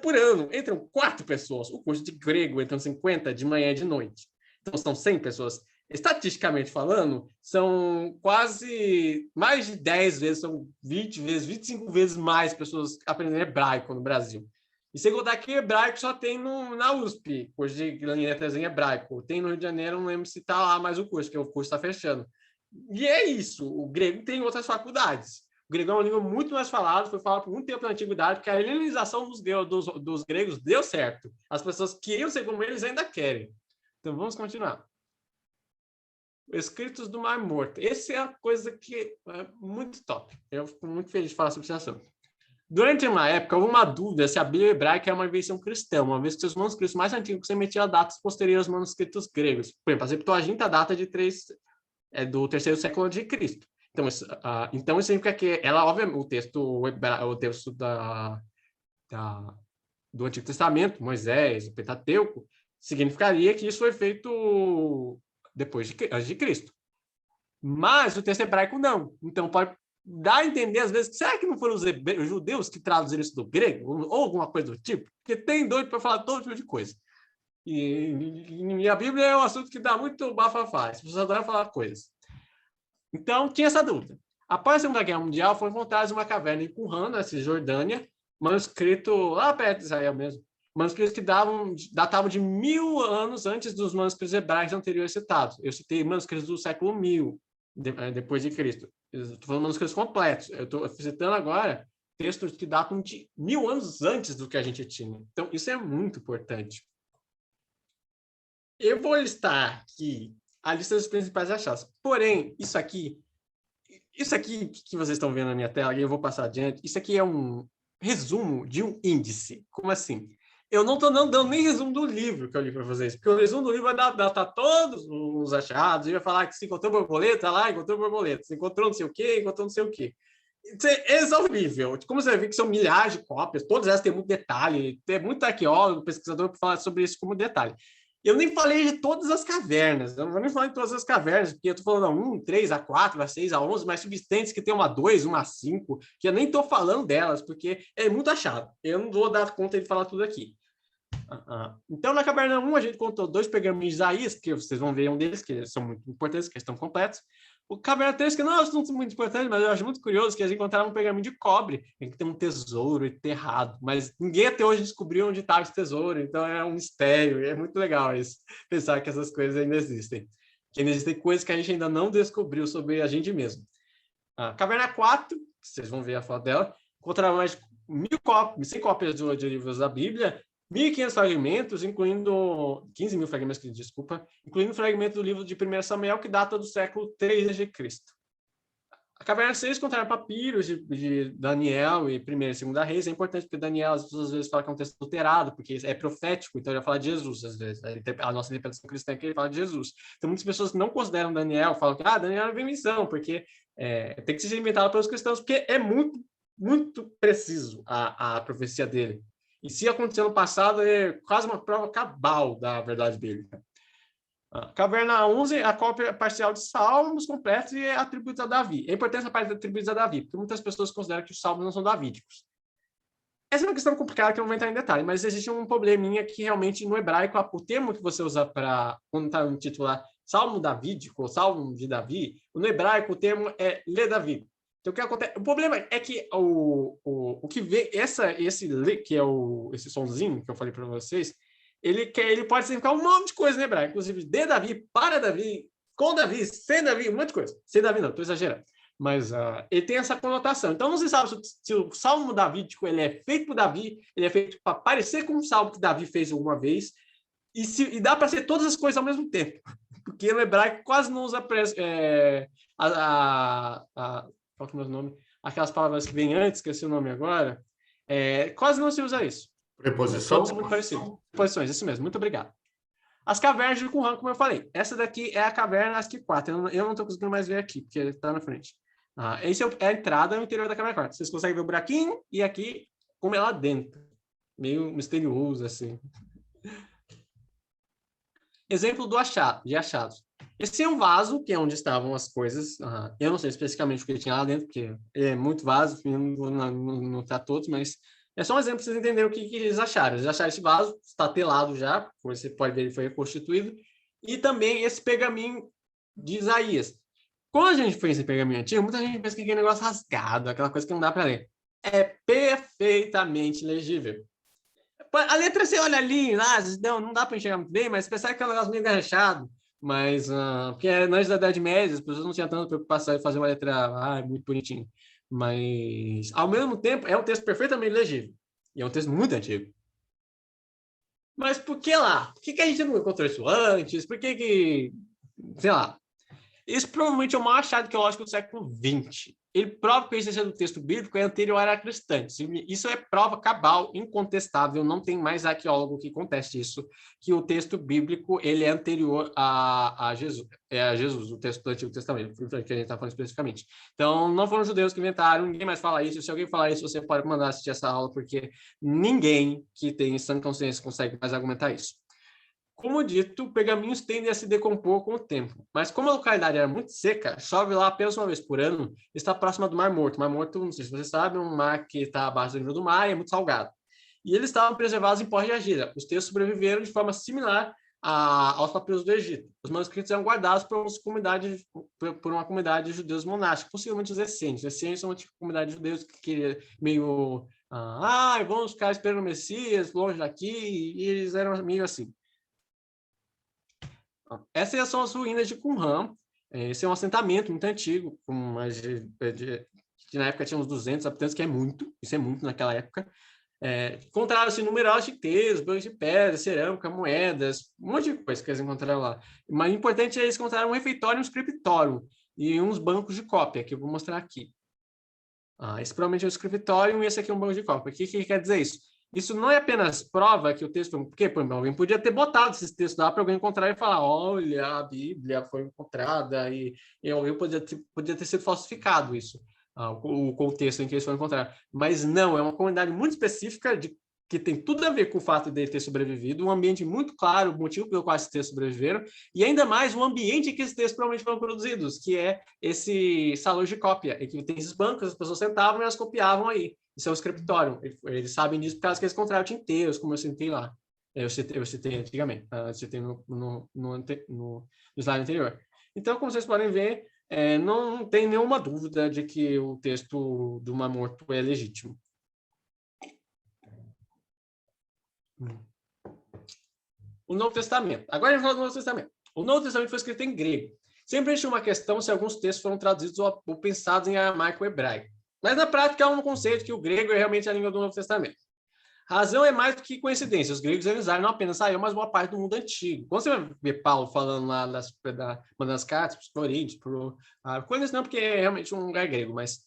por ano, entram 4 pessoas. O curso de grego entram 50 de manhã e de noite. Então, são 100 pessoas. Estatisticamente falando, são quase mais de 10 vezes, são 20 vezes, 25 vezes mais pessoas aprendendo hebraico no Brasil. E sem contar que hebraico só tem na USP, curso de letras em hebraico. Tem no Rio de Janeiro, não lembro se está lá mais o curso, porque o curso está fechando. E é isso, o grego tem outras faculdades. O grego é uma língua muito mais falada, foi falado por muito tempo na antiguidade, porque a helenização dos gregos deu certo. As pessoas queriam ser como eles ainda querem. Então vamos continuar. Escritos do Mar Morto. Essa é a coisa que é muito top. Eu fico muito feliz de falar sobre esse assunto. Durante uma época, houve uma dúvida se a Bíblia hebraica é uma invenção cristã, uma vez que seus manuscritos mais antigos emitiam datas posteriores aos manuscritos gregos. Por exemplo, a Septuaginta data de do 3º século de Cristo. Então isso significa que ela, obviamente, o texto do Antigo Testamento, Moisés, o Pentateuco, significaria que isso foi feito antes de Cristo. Mas o texto hebraico não. Então pode dar a entender, às vezes, será que não foram os judeus que traduziram isso do grego? Ou alguma coisa do tipo? Porque tem doido para falar todo tipo de coisa. E a Bíblia é um assunto que dá muito bafafá. As pessoas adoram falar coisas. Então, tinha essa dúvida. Após a Segunda Guerra Mundial, foi encontrada uma caverna em Qumran, na Cisjordânia, manuscrito lá perto de Israel mesmo, manuscritos que datavam de 1000 anos antes dos manuscritos hebraicos anteriores citados. Eu citei manuscritos do século 1000, depois de Cristo. Estou falando manuscritos completos. Eu estou citando agora textos que datam de 1000 anos antes do que a gente tinha. Então, isso é muito importante. Eu vou listar aqui a lista dos principais achados. Porém, isso aqui que vocês estão vendo na minha tela, e eu vou passar adiante, isso aqui é um resumo de um índice. Como assim? Eu não estou dando nem resumo do livro que eu li para vocês, porque o resumo do livro vai datar todos os achados, e vai falar que se encontrou borboleta lá, encontrou borboleta, se encontrou não sei o quê, encontrou não sei o quê. Isso é exaurível. Como você vê que são milhares de cópias, todas elas têm muito detalhe, tem muito arqueólogo, pesquisador que fala sobre isso como detalhe. Eu nem falei de todas as cavernas, eu não vou nem falar de todas as cavernas, porque eu estou falando a 1, 3, a 4, a 6, a 11, mas subsistentes que tem uma 2, uma 5, que eu nem estou falando delas, porque é muito achado. Eu não vou dar conta de falar tudo aqui. Então, na caverna 1, a gente contou 2 pergaminhos de Isaías, que vocês vão ver um deles, que são muito importantes, que estão completos. O caverna 3, que não é um assunto muito importante, mas eu acho muito curioso, que eles encontraram um pergaminho de cobre, em que tem um tesouro enterrado, mas ninguém até hoje descobriu onde estava esse tesouro, então é um mistério, e é muito legal isso, pensar que essas coisas ainda existem. Que ainda existem coisas que a gente ainda não descobriu sobre a gente mesmo. A caverna 4, vocês vão ver a foto dela, encontraram mais 1.100 cópias de livros da Bíblia, 1.500 fragmentos, incluindo 15.000 fragmentos, desculpa, incluindo fragmentos do livro de 1 Samuel, que data do século 3 a.C. A caverna 6 encontraram papiros de Daniel e 1 e 2 Reis. É importante porque Daniel, as pessoas às vezes falam que é um texto alterado, porque é profético, então ele vai falar de Jesus, às vezes. A nossa interpretação cristã é que ele fala de Jesus. Então muitas pessoas não consideram Daniel, falam que Daniel é invenção, porque tem que ser inventado pelos cristãos, porque é muito, muito preciso a profecia dele. E se aconteceu no passado, é quase uma prova cabal da verdade bíblica. Caverna 11 é a cópia parcial de Salmos completos e atribuídos a Davi. É importante essa parte atribuídos a Davi, porque muitas pessoas consideram que os Salmos não são davídicos. Essa é uma questão complicada que eu não vou entrar em detalhe, mas existe um probleminha que realmente no hebraico, o termo que você usa para quando está no título lá, Salmo davídico, ou Salmo de Davi, no hebraico o termo é Le Davi. Então, o que acontece? O problema é que o que vê esse le, que é esse sonzinho que eu falei para vocês, ele pode significar um monte de coisa no hebraico, inclusive de Davi, para Davi, com Davi, sem Davi, um monte de coisa. Sem Davi não, estou exagerando. Mas ele tem essa conotação. Então, não se sabe se o Salmo davídico ele é feito por Davi, ele é feito para parecer com um salmo que Davi fez alguma vez, e dá para ser todas as coisas ao mesmo tempo. Porque no hebraico quase não usa qual que é o meu nome? Aquelas palavras que vêm antes, esqueci o nome agora. Quase não se usa isso. Preposição? Todos são muito parecidos. Preposições, isso mesmo. Muito obrigado. As cavernas de Qumran, como eu falei. Essa daqui é a caverna ASCII 4. Eu não estou conseguindo mais ver aqui, porque está na frente. Essa é a entrada no interior da caverna 4. Vocês conseguem ver o buraquinho e aqui, como é lá dentro. Meio misterioso, assim. Exemplo de achados. Esse é um vaso, que é onde estavam as coisas. Eu não sei especificamente o que tinha lá dentro, porque é muito vaso, não vou notar todos, mas é só um exemplo para vocês entenderem o que eles acharam. Eles acharam esse vaso, está telado já, como você pode ver, ele foi reconstituído, e também esse pergaminho de Isaías. Quando a gente fez esse pergaminho antigo, muita gente pensa que é aquele negócio rasgado, aquela coisa que não dá para ler. É perfeitamente legível. A letra você olha ali, não dá para enxergar muito bem, mas pensar que é um negócio meio enganchado. Mas, porque antes da Idade Média, as pessoas não tinham tanta preocupação em fazer uma letra muito bonitinha. Mas, ao mesmo tempo, é um texto perfeitamente legível. E é um texto muito antigo. Mas por que lá? Por que a gente não encontrou isso antes? Por que sei lá. Isso provavelmente é o maior achado arqueológico do século XX. Ele prova que a existência do texto bíblico é anterior à cristã. Isso é prova cabal, incontestável, não tem mais arqueólogo que conteste isso, que o texto bíblico ele é anterior a Jesus, o texto do Antigo Testamento, que a gente está falando especificamente. Então, não foram os judeus que inventaram, ninguém mais fala isso. Se alguém falar isso, você pode mandar assistir essa aula, porque ninguém que tem sã consciência consegue mais argumentar isso. Como dito, pergaminhos tendem a se decompor com o tempo, mas como a localidade era muito seca, chove lá apenas uma vez por ano, está próxima do Mar Morto. Mar Morto, não sei se você sabe, é um mar que está abaixo do nível do mar e é muito salgado. E eles estavam preservados em pó de argila. Os textos sobreviveram de forma similar aos papiros do Egito. Os manuscritos eram guardados por uma comunidade de judeus monásticos, possivelmente os essênios. Os essênios são uma tipo de comunidade de judeus que queria meio... vamos ficar esperando o Messias, longe daqui, e eles eram meio assim. Essas são as ruínas de Qumran. Esse é um assentamento muito antigo, que na época tinha uns 200 habitantes, que é muito, isso é muito naquela época. Encontraram-se numerosos chiqueiros, bancos de pedra, cerâmica, moedas, um monte de coisa que eles encontraram lá. Mas o importante é que eles encontraram um refeitório e um escritório, e uns bancos de cópia, que eu vou mostrar aqui. Esse provavelmente é um escritório e esse aqui é um banco de cópia. O que quer dizer isso? Isso não é apenas prova que o texto... Porque, por exemplo, alguém podia ter botado esses textos lá para alguém encontrar e falar, olha, a Bíblia foi encontrada, e alguém podia ter sido falsificado isso, o contexto em que eles foram encontrados. Mas não, é uma comunidade muito específica que tem tudo a ver com o fato dele ter sobrevivido, um ambiente muito claro, o motivo pelo qual esses textos sobreviveram, e ainda mais o ambiente em que esses textos provavelmente foram produzidos, que é esse salão de cópia, em que tem esses bancos, as pessoas sentavam e elas copiavam aí. Isso é um escritório. Eles sabem disso por causa que eles encontraram tinteiros, como eu citei lá. Eu citei antigamente, eu citei no slide anterior. Então, como vocês podem ver, não tem nenhuma dúvida de que o texto do Mar Morto é legítimo. O Novo Testamento. Agora a gente fala do Novo Testamento. O Novo Testamento foi escrito em grego. Sempre existe uma questão se alguns textos foram traduzidos ou pensados em aramaico ou hebraico. Mas na prática há um conceito que o grego é realmente a língua do Novo Testamento. A razão é mais do que coincidência. Os gregos eles usaram não apenas Israel, mas boa parte do mundo antigo. Quando você vai ver Paulo falando lá mandando as cartas para os Coríntios, Coríntios não, porque é realmente um lugar grego, mas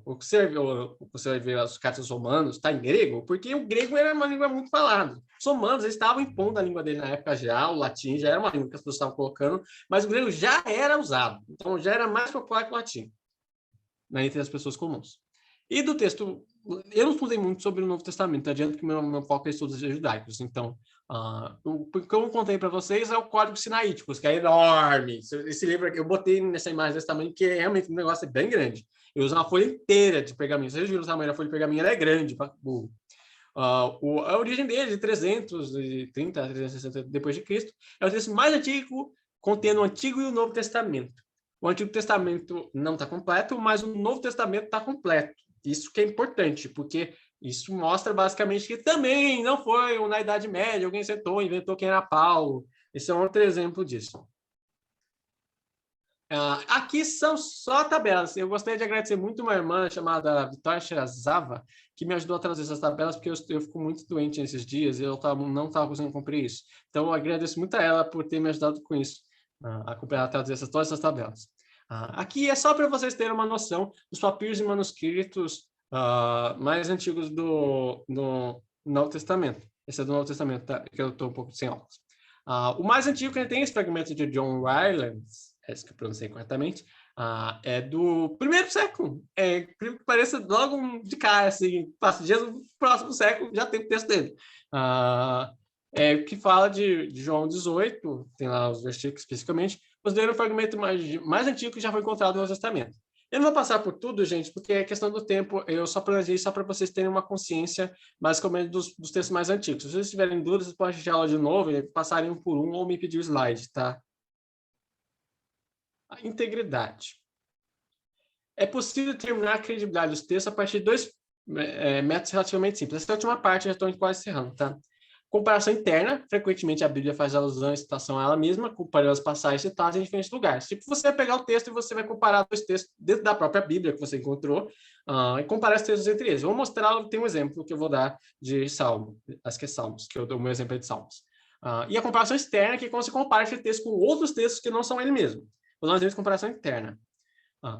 o que você vai ver as cartas romanos está em grego, porque o grego era uma língua muito falada. Os romanos eles estavam impondo a língua dele na época já, o latim já era uma língua que as pessoas estavam colocando, mas o grego já era usado, então já era mais popular que o latim, né, entre as pessoas comuns. E do texto, eu não estudei muito sobre o Novo Testamento, adianta que meu foco é estudos judaicos, então o que eu contei para vocês é o Código Sinaítico, que é enorme. Esse livro aqui, eu botei nessa imagem desse tamanho, porque realmente o negócio é bem grande. Eu uso uma folha inteira de pergaminho. Vocês viram o tamanho da folha de pergaminho? Ela é grande. A origem dele, de 330 a 360 depois de Cristo, é o texto mais antigo, contendo o Antigo e o Novo Testamento. O Antigo Testamento não está completo, mas o Novo Testamento está completo. Isso que é importante, porque isso mostra basicamente que também não foi na Idade Média, alguém sentou, inventou quem era Paulo. Esse é um outro exemplo disso. Aqui são só tabelas. Eu gostaria de agradecer muito uma irmã chamada Vitória Shirazava, que me ajudou a traduzir essas tabelas, porque eu fico muito doente nesses dias e eu não estava conseguindo cumprir isso. Então, eu agradeço muito a ela por ter me ajudado com isso, a traduzir todas essas tabelas. Aqui é só para vocês terem uma noção dos papiros e manuscritos mais antigos do Novo Testamento. Esse é do Novo Testamento, tá? Que eu estou um pouco sem óculos. O mais antigo que a gente tem, esse fragmento de John Rylands, esse que eu pronunciei corretamente, é do primeiro século. Que pareça logo de cara, assim, passa dias do próximo século, já tem o texto dele. Que fala de João 18, tem lá os versículos especificamente, considerando o fragmento mais antigo que já foi encontrado no Novo Testamento. Eu não vou passar por tudo, gente, porque é questão do tempo. Eu só planejei só para vocês terem uma consciência, basicamente, dos textos mais antigos. Se vocês tiverem dúvidas, vocês podem assistir a aula de novo e passarem um por um ou me pedir o slide, tá? A integridade. É possível determinar a credibilidade dos textos a partir de dois métodos relativamente simples. Essa última parte eu já estou quase encerrando, tá? Comparação interna, frequentemente a Bíblia faz alusão e citação a ela mesma, comparando as passagens citadas em diferentes lugares. Tipo, você vai pegar o texto e você vai comparar dois textos dentro da própria Bíblia que você encontrou e comparar os textos entre eles. Vou mostrar, tem um exemplo que eu vou dar de Salmo, acho que é Salmos, que eu dou o meu exemplo de Salmos. E a comparação externa, que é quando você compara esse texto com outros textos que não são ele mesmo. Vou dar um exemplo de comparação interna.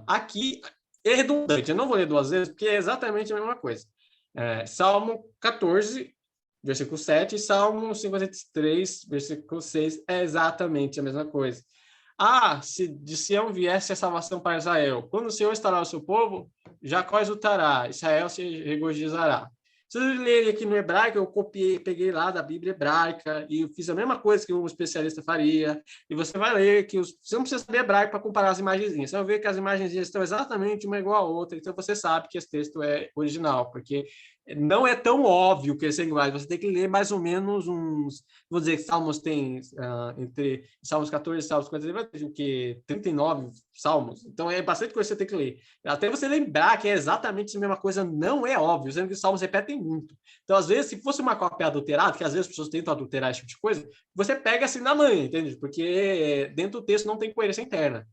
Aqui é redundante, eu não vou ler duas vezes, porque é exatamente a mesma coisa. Salmo 14, versículo 7, e Salmo 53, versículo 6, é exatamente a mesma coisa. Se de Sião viesse a salvação para Israel, quando o Senhor estará o seu povo, Jacó exultará, Israel se regozijará. Se você ler aqui no hebraico, eu peguei lá da Bíblia hebraica e fiz a mesma coisa que um especialista faria. E você vai ler que você não precisa saber hebraico para comparar as imagenzinhas. Você vai ver que as imagenzinhas estão exatamente uma igual a outra. Então você sabe que esse texto é original, porque não é tão óbvio que esse é igual. Você tem que ler mais ou menos uns... Vou dizer que Salmos tem entre Salmos 14 e Salmos 50, vai ter o quê? 39 Salmos. Então é bastante coisa que você tem que ler. Até você lembrar que é exatamente a mesma coisa, não é óbvio, sendo que os Salmos repetem muito. Então, às vezes, se fosse uma cópia adulterada, que às vezes as pessoas tentam adulterar esse tipo de coisa, você pega assim na manha, entende? Porque dentro do texto não tem coerência interna.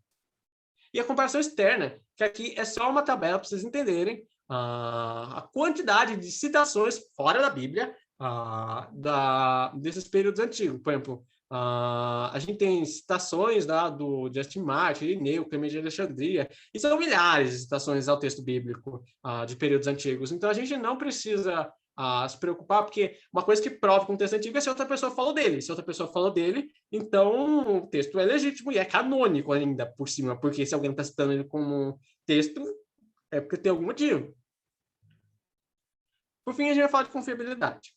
E a comparação externa, que aqui é só uma tabela para vocês entenderem a quantidade de citações fora da Bíblia desses períodos antigos. Por exemplo, a gente tem citações do Justin Martin, Irineu, Clemente de Alexandria, e são milhares de citações ao texto bíblico de períodos antigos. Então, a gente não precisa a se preocupar, porque uma coisa que prova com o texto antigo é se outra pessoa falou dele. Se outra pessoa falou dele, então o texto é legítimo e é canônico ainda por cima, porque se alguém está citando ele como texto, é porque tem algum motivo. Por fim, a gente vai falar de confiabilidade.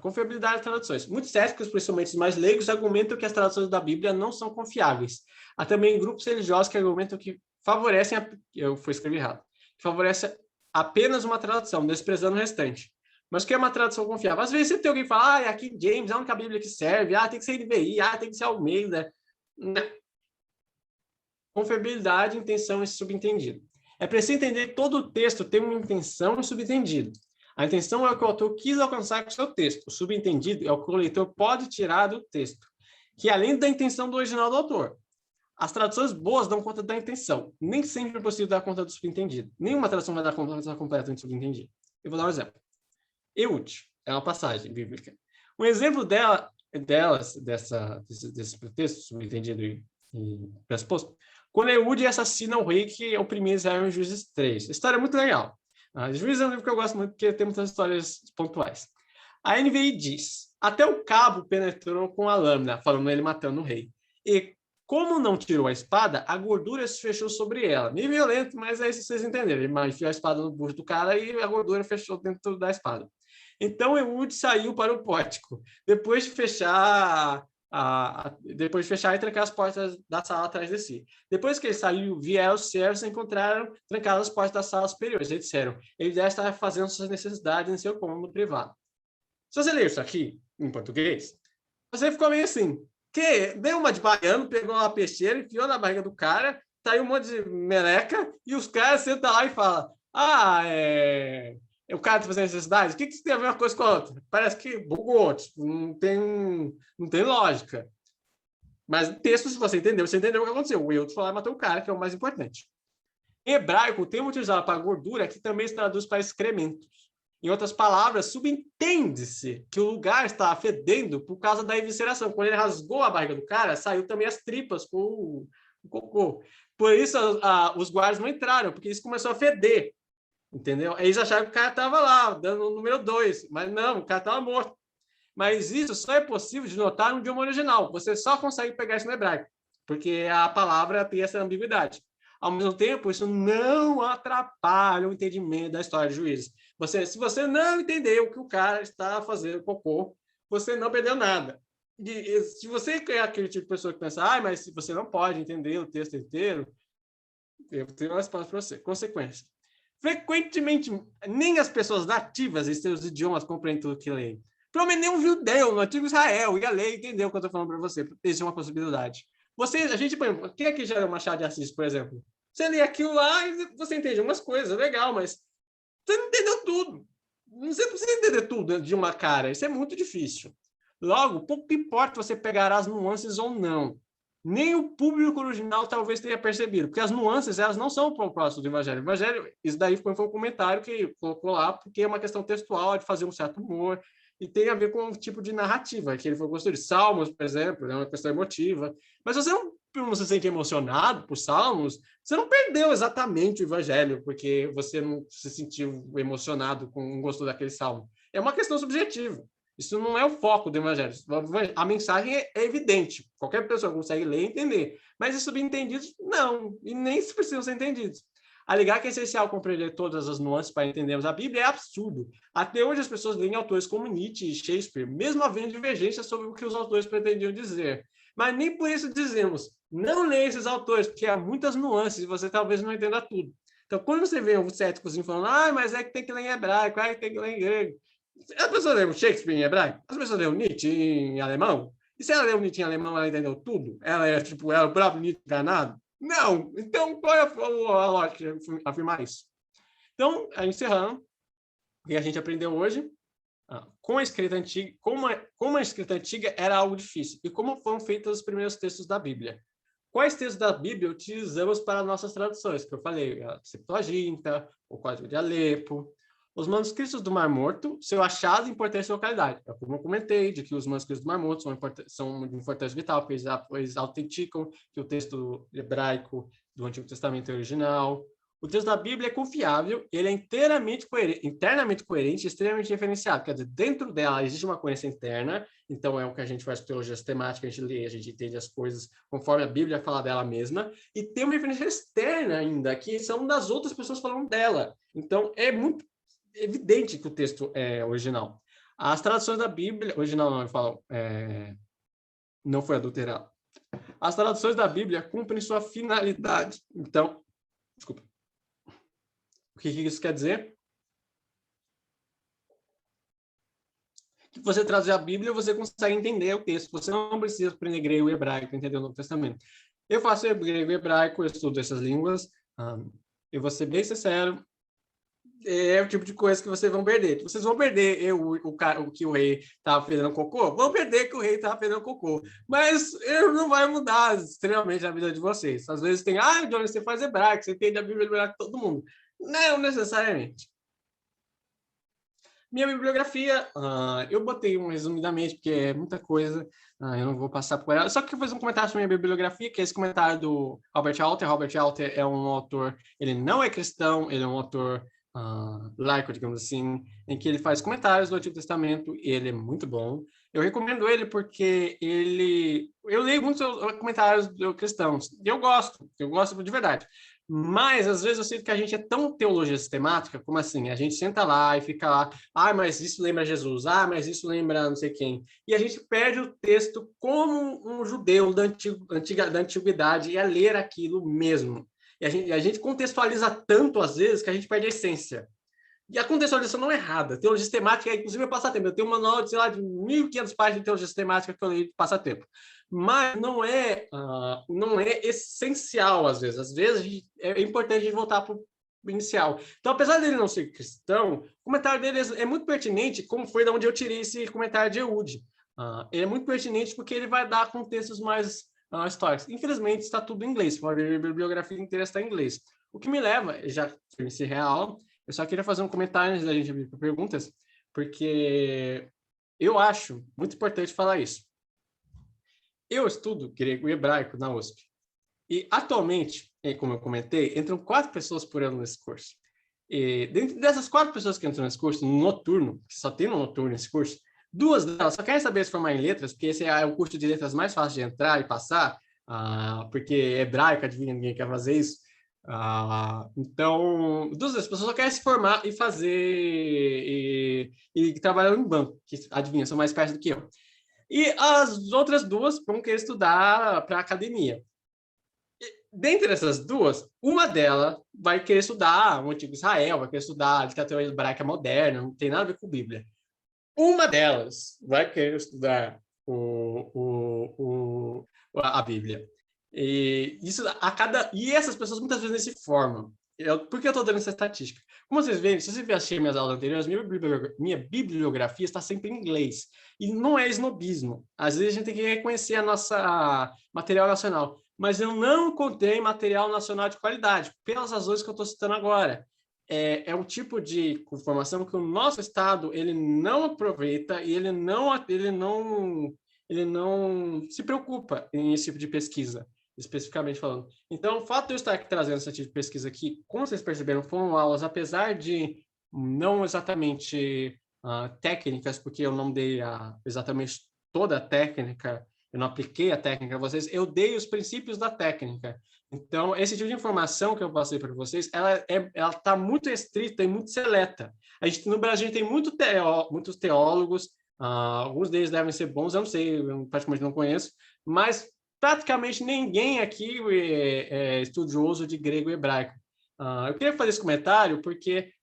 Confiabilidade das traduções. Muitos céticos, principalmente os mais leigos, argumentam que as traduções da Bíblia não são confiáveis. Há também grupos religiosos que argumentam que favorecem, eu fui escrever errado, que favorece apenas uma tradução, desprezando o restante. Mas o que é uma tradução confiável? Às vezes você tem alguém que fala, é aqui James, é a única Bíblia que serve, tem que ser NVI, tem que ser Almeida. Não. Confiabilidade, intenção e subentendido. É preciso entender que todo o texto tem uma intenção e subentendido. A intenção é o que o autor quis alcançar com o seu texto. O subentendido é o que o leitor pode tirar do texto, que é além da intenção do original do autor. As traduções boas dão conta da intenção. Nem sempre é possível dar conta do subentendido. Nenhuma tradução vai dar conta completamente do subentendido. Eu vou dar um exemplo. Eud é uma passagem bíblica. Um exemplo desse pretexto subentendido e pressuposto, quando Eud assassina o rei que oprimiu Israel em Juízes 3. A história é muito legal. Juízes é um livro que eu gosto muito porque tem muitas histórias pontuais. A NVI diz, até o cabo penetrou com a lâmina, falando ele matando o rei. E como não tirou a espada, a gordura se fechou sobre ela. Meio violento, mas aí vocês entenderam. Ele enfiou a espada no bucho do cara e a gordura fechou dentro da espada. Então Eud saiu para o pórtico. Depois de fechar e trancar as portas da sala atrás de si. Depois que ele saiu, vieram os servos e encontraram trancadas as portas da sala superior. Eles disseram, ele deve estar fazendo suas necessidades em seu cômodo privado. Se você ler isso aqui, em português, você ficou meio assim, que deu uma de baiano, pegou uma peixeira, enfiou na barriga do cara, saiu um monte de meleca, e os caras sentam lá e falam, o cara está fazendo necessidade? O que tem a ver uma coisa com a outra? Parece que bugou, tipo, não tem lógica. Mas o texto, se você entendeu o que aconteceu. O Eud foi lá e matou o cara, que é o mais importante. Em hebraico, o termo utilizado para gordura que também se traduz para excrementos. Em outras palavras, subentende-se que o lugar estava fedendo por causa da evisceração. Quando ele rasgou a barriga do cara, saiu também as tripas com o cocô. Por isso, os guardas não entraram, porque isso começou a feder. Entendeu? Eles acharam que o cara estava lá, dando o número 2, mas não, o cara estava morto. Mas isso só é possível de notar no idioma original. Você só consegue pegar isso no hebraico, porque a palavra tem essa ambiguidade. Ao mesmo tempo, isso não atrapalha o entendimento da história de Juízes. Se você não entendeu que o cara está fazendo cocô, você não perdeu nada. E se você é aquele tipo de pessoa que pensa, mas se você não pode entender o texto inteiro, eu tenho uma resposta para você. Consequência. Frequentemente, nem as pessoas nativas em seus idiomas compreendem tudo que leem. Provavelmente nem um judeu no antigo Israel ia ler e entender o que eu estou falando para você. Isso é uma possibilidade. Quem aqui já leu Machado de Assis, por exemplo? Você lê aquilo lá e você entende umas coisas, legal, mas você não entendeu tudo. Você não precisa entender tudo de uma cara. Isso é muito difícil. Logo, pouco importa você pegar as nuances ou não. Nem o público original talvez tenha percebido, porque as nuances, elas não são o propósito do Evangelho. O Evangelho, isso daí foi um comentário que colocou lá, porque é uma questão textual, de fazer um certo humor, e tem a ver com o tipo de narrativa que ele foi construído. Salmos, por exemplo, é uma questão emotiva. Mas se você não se sente emocionado por Salmos, você não perdeu exatamente o Evangelho, porque você não se sentiu emocionado com o gosto daquele Salmo. É uma questão subjetiva. Isso não é o foco do Evangelho. A mensagem é evidente. Qualquer pessoa consegue ler e entender. Mas os subentendidos, não. E nem se precisam ser entendidos. Alegar que é essencial compreender todas as nuances para entendermos a Bíblia é absurdo. Até hoje as pessoas leem autores como Nietzsche e Shakespeare, mesmo havendo divergências sobre o que os autores pretendiam dizer. Mas nem por isso dizemos, não leia esses autores, porque há muitas nuances e você talvez não entenda tudo. Então, quando você vê um cético falando, mas é que tem que ler em hebraico, é que tem que ler em grego. As pessoas leram Shakespeare em hebraico? As pessoas leram Nietzsche em alemão? E se ela leu Nietzsche em alemão, ela entendeu tudo? Ela é o próprio Nietzsche enganado? Não! Então, qual é a lógica de afirmar isso? Então, encerrando, o que a gente aprendeu hoje, com a escrita antiga, como a escrita antiga era algo difícil, e como foram feitos os primeiros textos da Bíblia. Quais textos da Bíblia utilizamos para nossas traduções? Que eu falei, a Septuaginta, o Código de Alepo, os manuscritos do Mar Morto, seu achado e importância e localidade. Como eu comentei, de que os manuscritos do Mar Morto são de importância vital, porque eles autenticam que o texto hebraico do Antigo Testamento é original. O texto da Bíblia é confiável, ele é internamente coerente e extremamente referenciado. Quer dizer, dentro dela existe uma coerência interna, então é o que a gente faz com teologia sistemática, a gente lê, a gente entende as coisas conforme a Bíblia fala dela mesma, e tem uma referência externa ainda, que são das outras pessoas falando dela. Então, é muito evidente que o texto é original. As traduções da Bíblia, original não, eu falo, não foi adulterado. As traduções da Bíblia cumprem sua finalidade. Então, desculpa. O que isso quer dizer? Que você traduzir a Bíblia, você consegue entender o texto. Você não precisa aprender grego e hebraico para entender o Novo Testamento. Eu faço grego e hebraico, eu estudo essas línguas. Eu vou ser bem sincero, é o tipo de coisa que vocês vão perder. Vocês vão perder o que o rei estava fazendo cocô, vão perder que o rei estava fazendo cocô. Mas não vai mudar extremamente a vida de vocês. Às vezes tem, Johnny, você faz hebraico, você entende a Bíblia melhor que todo mundo. Não necessariamente. Minha bibliografia, eu botei um resumidamente, porque é muita coisa, eu não vou passar por ela. Só que eu fiz um comentário sobre a minha bibliografia, que é esse comentário do Robert Alter. Robert Alter é um autor, ele não é cristão, ele é um autor laico, digamos assim, em que ele faz comentários do Antigo Testamento, e ele é muito bom. Eu recomendo ele porque eu leio muitos comentários cristãos, e eu gosto de verdade. Mas, às vezes, eu sinto que a gente é tão teologia sistemática, como assim? A gente senta lá e fica lá, mas isso lembra Jesus, mas isso lembra não sei quem. E a gente perde o texto como um judeu da antiguidade a ler aquilo mesmo. E a gente contextualiza tanto, às vezes, que a gente perde a essência. E a contextualização não é errada. Teologia sistemática, inclusive, é passatempo. Eu tenho um manual de, sei lá, de 1.500 páginas de teologia sistemática que eu leio de passatempo. Mas não é essencial, às vezes. Às vezes, é importante a gente voltar para o inicial. Então, apesar dele não ser cristão, o comentário dele é muito pertinente, como foi de onde eu tirei esse comentário de Ehud. Ele é muito pertinente porque ele vai dar contextos mais históricos. Infelizmente, está tudo em inglês. A bibliografia inteira está em inglês. O que me leva, já foi esse real, eu só queria fazer um comentário antes da gente abrir para perguntas, porque eu acho muito importante falar isso. Eu estudo grego e hebraico na USP. E, atualmente, como eu comentei, entram 4 pessoas por ano nesse curso. E, dentro dessas 4 pessoas que entram nesse curso, no noturno, que só tem no noturno esse curso, 2 delas só querem saber se formar em letras, porque esse é o curso de letras mais fácil de entrar e passar, porque hebraico, adivinha, ninguém quer fazer isso. Então, 2 das pessoas só querem se formar e fazer e trabalhar em banco, que adivinha, são mais perto do que eu. E as outras 2 vão querer estudar para a academia. Dentre essas 2, uma delas vai querer estudar o Antigo Israel, vai querer estudar a literatura hebraica moderna, não tem nada a ver com Bíblia. Uma delas vai querer estudar a Bíblia. E essas pessoas muitas vezes se formam. Por que eu estou dando essa estatística? Como vocês veem, se vocês assistirem minhas aulas anteriores, minha bibliografia está sempre em inglês. E não é esnobismo. Às vezes a gente tem que reconhecer a nossa material nacional. Mas eu não encontrei material nacional de qualidade, pelas razões que eu estou citando agora. É um tipo de informação que o nosso Estado ele não aproveita e ele não se preocupa em esse tipo de pesquisa, especificamente falando. Então, o fato de eu estar aqui trazendo esse tipo de pesquisa aqui, como vocês perceberam, foram aulas, apesar de não exatamente técnicas, porque eu não dei exatamente toda a técnica, eu não apliquei a técnica a vocês, eu dei os princípios da técnica. Então, esse tipo de informação que eu passei para vocês, ela está muito restrita e muito seleta. No Brasil, a gente tem muitos teólogos, alguns deles devem ser bons, eu não sei, eu praticamente não conheço, mas praticamente ninguém aqui é estudioso de grego e hebraico. Eu queria fazer esse comentário porque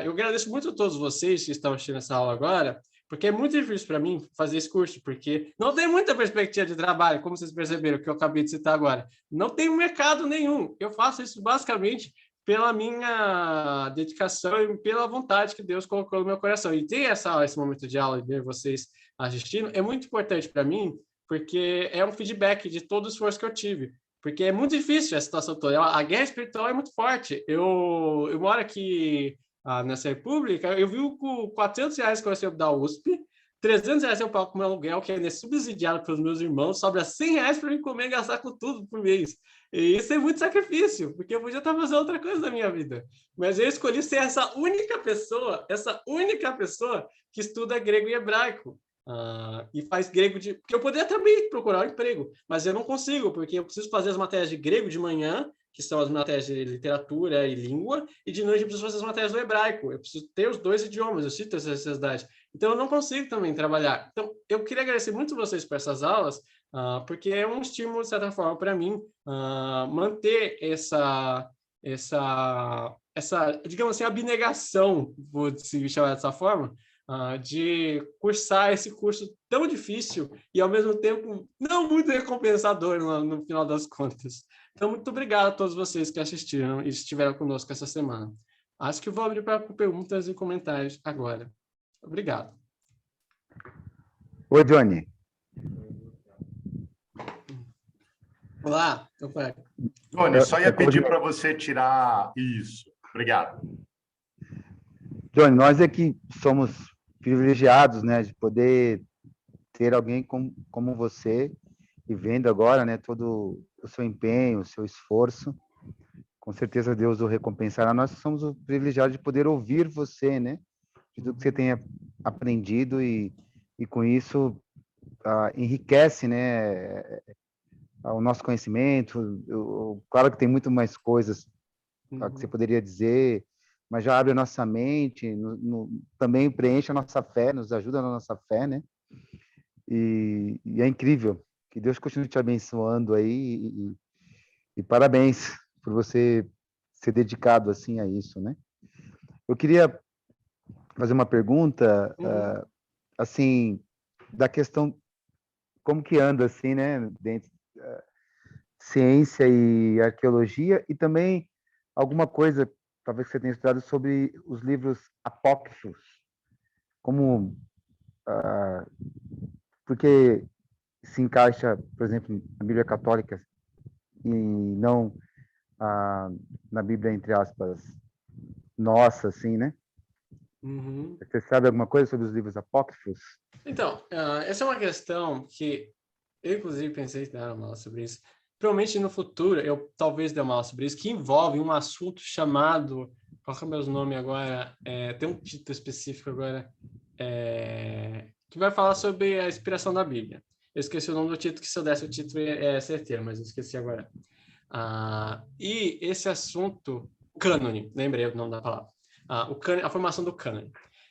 eu agradeço muito a todos vocês que estão assistindo essa aula agora, porque é muito difícil para mim fazer esse curso, porque não tem muita perspectiva de trabalho, como vocês perceberam, que eu acabei de citar agora. Não tem mercado nenhum. Eu faço isso basicamente pela minha dedicação e pela vontade que Deus colocou no meu coração. E ter esse momento de aula e ver vocês assistindo é muito importante para mim, porque é um feedback de todo o esforço que eu tive. Porque é muito difícil a situação toda. A guerra espiritual é muito forte. Eu moro aqui nessa república, eu vi com R$400 que eu recebo da USP, R$ 300 eu pago com meu aluguel, que é subsidiado pelos meus irmãos, sobra R$ 100 para me comer e gastar com tudo por mês. E isso é muito sacrifício, porque eu podia estar fazendo outra coisa da minha vida. Mas eu escolhi ser essa única pessoa que estuda grego e hebraico. E faz grego de... Porque eu poderia também procurar um emprego, mas eu não consigo, porque eu preciso fazer as matérias de grego de manhã, que são as matérias de literatura e língua, e de noite eu preciso fazer as matérias do hebraico. Eu preciso ter os dois idiomas, eu sinto essa necessidade. Então, eu não consigo também trabalhar. Então, eu queria agradecer muito vocês por essas aulas, porque é um estímulo, de certa forma, para mim, manter digamos assim, abnegação, vou se chamar dessa forma, de cursar esse curso tão difícil e, ao mesmo tempo, não muito recompensador no final das contas. Então, muito obrigado a todos vocês que assistiram e estiveram conosco essa semana. Acho que vou abrir para perguntas e comentários agora. Obrigado. Oi, Johnny. Olá, meu pai. Johnny, só ia pedir para você tirar isso. Obrigado. Johnny, nós aqui somos privilegiados, né, de poder ter alguém como você e vendo agora, né, todo o seu empenho, o seu esforço. Com certeza Deus o recompensará. Nós somos privilegiados de poder ouvir você, né, de tudo que você tenha aprendido e com isso enriquece, né, o nosso conhecimento. Claro que tem muito mais coisas que você poderia dizer, mas já abre a nossa mente, também preenche a nossa fé, nos ajuda na nossa fé, né? E é incrível. Que Deus continue te abençoando aí e parabéns por você ser dedicado assim a isso, né? Eu queria fazer uma pergunta, assim, da questão como que anda assim, né, dentro ciência e arqueologia, e também alguma coisa talvez que você tenha estudado sobre os livros apócrifos, como porque se encaixa, por exemplo, na Bíblia Católica e não na Bíblia, entre aspas, nossa, assim, né? Você sabe alguma coisa sobre os livros apócrifos? Então, essa é uma questão que eu, inclusive, pensei em dar uma aula sobre isso. Provavelmente, no futuro, eu talvez dê uma aula sobre isso, que envolve um assunto chamado... Qual é o meu nome agora? Tem um título específico agora, que vai falar sobre a inspiração da Bíblia. Eu esqueci o nome do título, que se eu desse o título é certeiro, mas eu esqueci agora. E esse assunto, cânone, lembrei o nome da palavra. A formação do cânone.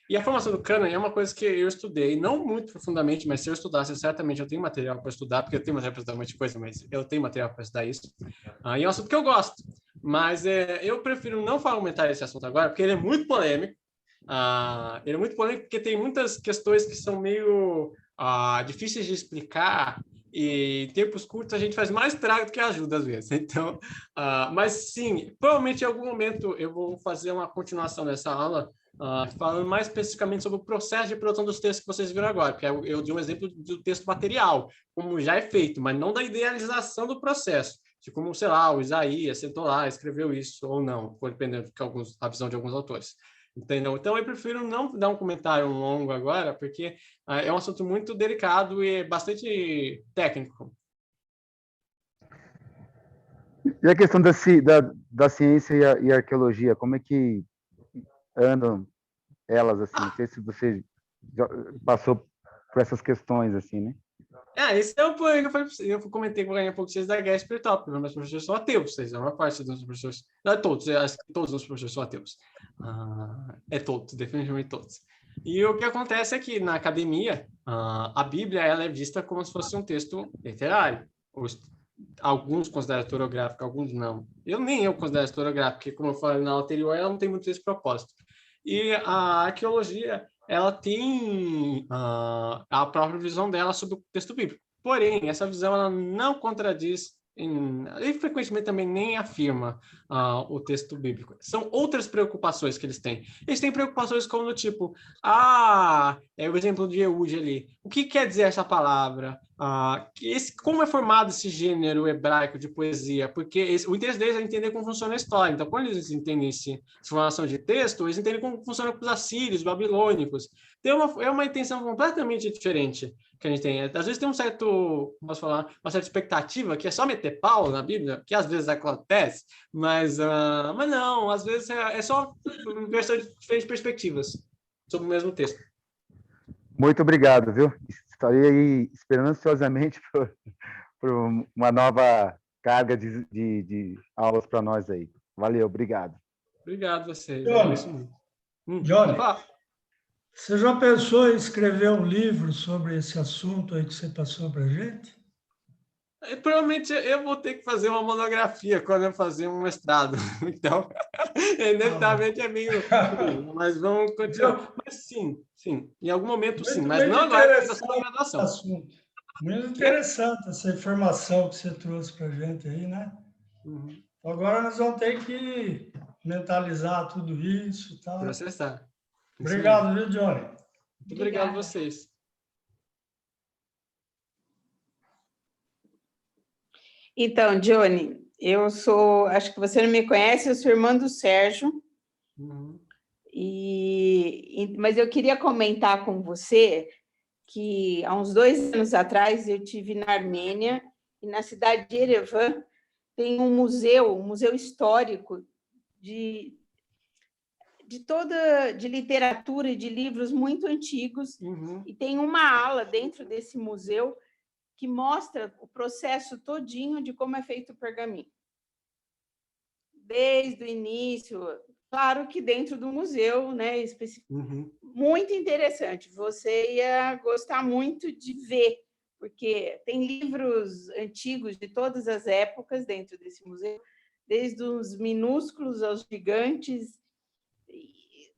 E a formação do cânone é uma coisa que eu estudei, não muito profundamente, mas se eu estudasse, certamente eu tenho material para estudar, porque eu tenho material para estudar muita coisa, mas eu tenho material para estudar isso. E é um assunto que eu gosto, mas eu prefiro não comentar esse assunto agora, porque ele é muito polêmico. Ele é muito polêmico porque tem muitas questões que são meio difíceis de explicar, e em tempos curtos a gente faz mais estrago do que ajuda às vezes. Então, mas sim, provavelmente em algum momento eu vou fazer uma continuação dessa aula, falando mais especificamente sobre o processo de produção dos textos que vocês viram agora, porque eu dei um exemplo do texto material, como já é feito, mas não da idealização do processo, de como, sei lá, o Isaías sentou lá, escreveu isso ou não, dependendo da visão de alguns autores. Entendeu? Então, eu prefiro não dar um comentário longo agora, porque é um assunto muito delicado e bastante técnico. E a questão da ciência e arqueologia, como é que andam elas, assim? Não sei se você já passou por essas questões, assim, né? Esse é o ponto que eu falei para vocês. Eu comentei com um pouco de vocês da guerra espiritual, porque meus professores são ateus, vocês, a maior parte dos professores, não é todos, todos os professores são ateus. Todos, definitivamente todos. E o que acontece é que na academia, a Bíblia ela é vista como se fosse um texto literário. Alguns consideram historiográfico, alguns não. Eu considero historiográfico, porque, como eu falei na aula anterior, ela não tem muito esse propósito. E a arqueologia, ela tem a própria visão dela sobre o texto bíblico. Porém, essa visão ela não contradiz e frequentemente também nem afirma o texto bíblico. São outras preocupações que eles têm. Eles têm preocupações como do tipo, é o exemplo de Eude ali. O que quer dizer essa palavra? Como é formado esse gênero hebraico de poesia? Porque o interesse deles é entender como funciona a história. Então, quando eles entendem essa formação de texto, eles entendem como funciona com os assírios, babilônicos. É uma intenção completamente diferente que a gente tem. Às vezes tem posso falar, uma certa expectativa que é só meter pau na Bíblia, que às vezes acontece, mas não, às vezes é só versão de diferentes perspectivas sobre o mesmo texto. Muito obrigado, viu? Estarei aí esperando ansiosamente por uma nova carga de aulas para nós aí. Valeu, obrigado. Obrigado a vocês. Johnny, você já pensou em escrever um livro sobre esse assunto aí que você passou para a gente? Provavelmente eu vou ter que fazer uma monografia quando eu fazer um mestrado. Então, inevitavelmente é meio... Mas vamos continuar. Mas sim. Em algum momento, sim. Mas não agora, na sua graduação. Assunto. Muito interessante essa informação que você trouxe para a gente aí, né? Uhum. Agora nós vamos ter que mentalizar tudo isso e tal. Processar. Obrigado, viu, Johnny? Muito obrigado a vocês. Então, Johnny, acho que você não me conhece, eu sou irmã do Sérgio, mas eu queria comentar com você que há uns 2 anos atrás eu tive na Armênia e na cidade de Erevan tem um museu histórico de literatura e de livros muito antigos, e tem uma ala dentro desse museu que mostra o processo todinho de como é feito o pergaminho. Desde o início, claro que dentro do museu, né? Muito interessante. Você ia gostar muito de ver, porque tem livros antigos de todas as épocas dentro desse museu, desde os minúsculos aos gigantes.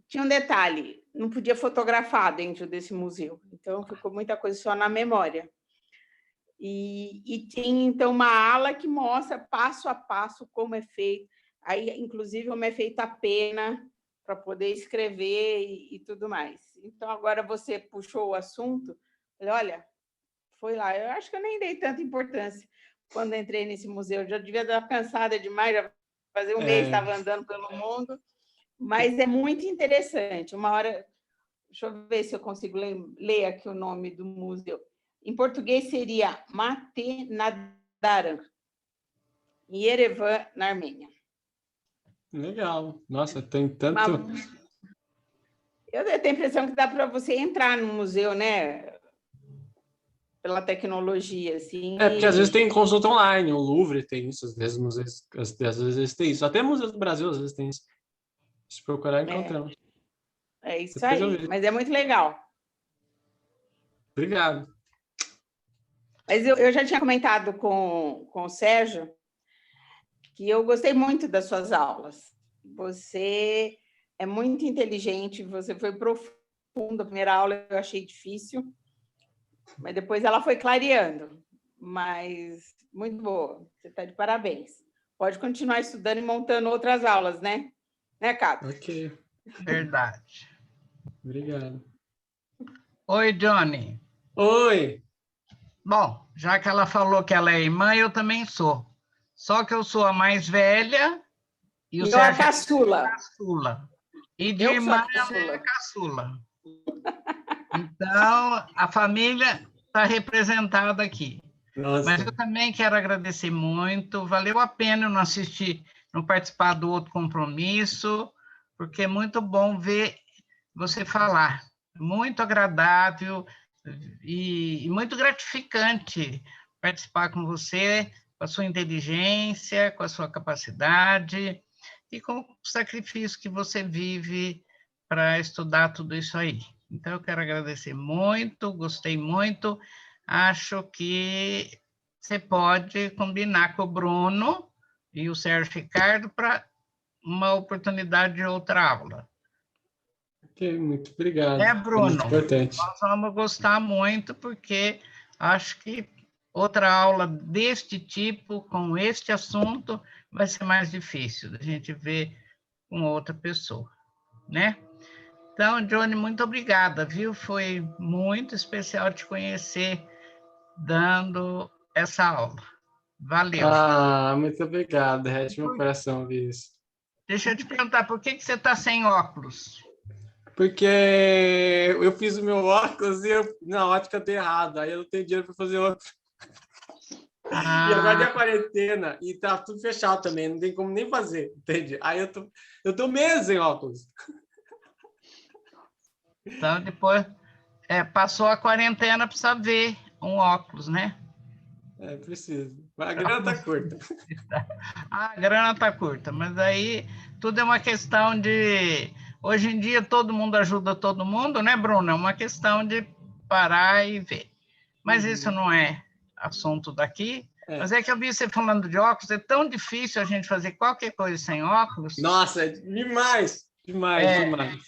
Tinha um detalhe, não podia fotografar dentro desse museu, então ficou muita coisa só na memória. E tem, então, uma ala que mostra passo a passo como é feito. Aí, inclusive, como é feita a pena para poder escrever e tudo mais. Então, agora você puxou o assunto. Olha, foi lá. Eu acho que eu nem dei tanta importância quando entrei nesse museu. Eu já devia estar cansada demais, já fazia um mês estava andando pelo mundo. Mas é muito interessante. Uma hora... Deixa eu ver se eu consigo ler aqui o nome do museu. Em português seria Mate Nadaran, em Yerevan, na Armênia. Legal. Nossa, tem tanto... Eu tenho a impressão que dá para você entrar no museu, né? Pela tecnologia, assim. Porque às vezes tem consulta online, o Louvre tem isso, às vezes museus, às vezes tem isso. Até museus do Brasil às vezes tem isso. Se procurar, encontramos. É isso aí, mas é muito legal. Obrigado. Mas eu já tinha comentado com o Sérgio que eu gostei muito das suas aulas. Você é muito inteligente, você foi profundo. A primeira aula eu achei difícil, mas depois ela foi clareando. Mas muito boa, você está de parabéns. Pode continuar estudando e montando outras aulas, né? Né, Cato? Ok. Verdade. Obrigado. Oi, Johnny. Oi. Bom, já que ela falou que ela é irmã, eu também sou. Só que eu sou a mais velha e o eu Sérgio a caçula. É a caçula. E de Eu irmã sou a ela é a caçula. Então, a família está representada aqui. Nossa. Mas eu também quero agradecer muito. Valeu a pena eu não assistir, não participar do outro compromisso, porque é muito bom ver você falar. Muito agradável e muito gratificante participar com você, com a sua inteligência, com a sua capacidade e com o sacrifício que você vive para estudar tudo isso aí. Então, eu quero agradecer muito, gostei muito. Acho que você pode combinar com o Bruno e o Sérgio Ricardo para uma oportunidade de outra aula. Ok, muito obrigado. É, Bruno, muito importante. nós vamos gostar muito, porque acho que outra aula deste tipo, com este assunto, vai ser mais difícil da gente ver com outra pessoa, né? Então, Johnny, muito obrigada, viu? Foi muito especial te conhecer dando essa aula. Valeu. Muito obrigado, Rete, meu coração ouvir isso. Deixa eu te perguntar, por que você está sem óculos? Porque eu fiz o meu óculos e na ótica deu errado, aí eu não tenho dinheiro para fazer outro. E agora tem a quarentena e tá tudo fechado também, não tem como nem fazer, entende? Aí eu tô meses sem óculos. Então, depois, passou a quarentena, precisa ver um óculos, né? Preciso. A grana tá curta. A grana tá curta, mas aí tudo é uma questão de... Hoje em dia todo mundo ajuda todo mundo, né, Bruno? É uma questão de parar e ver. Mas isso não é assunto daqui. Mas é que eu vi você falando de óculos, é tão difícil a gente fazer qualquer coisa sem óculos. Nossa, demais. Demais.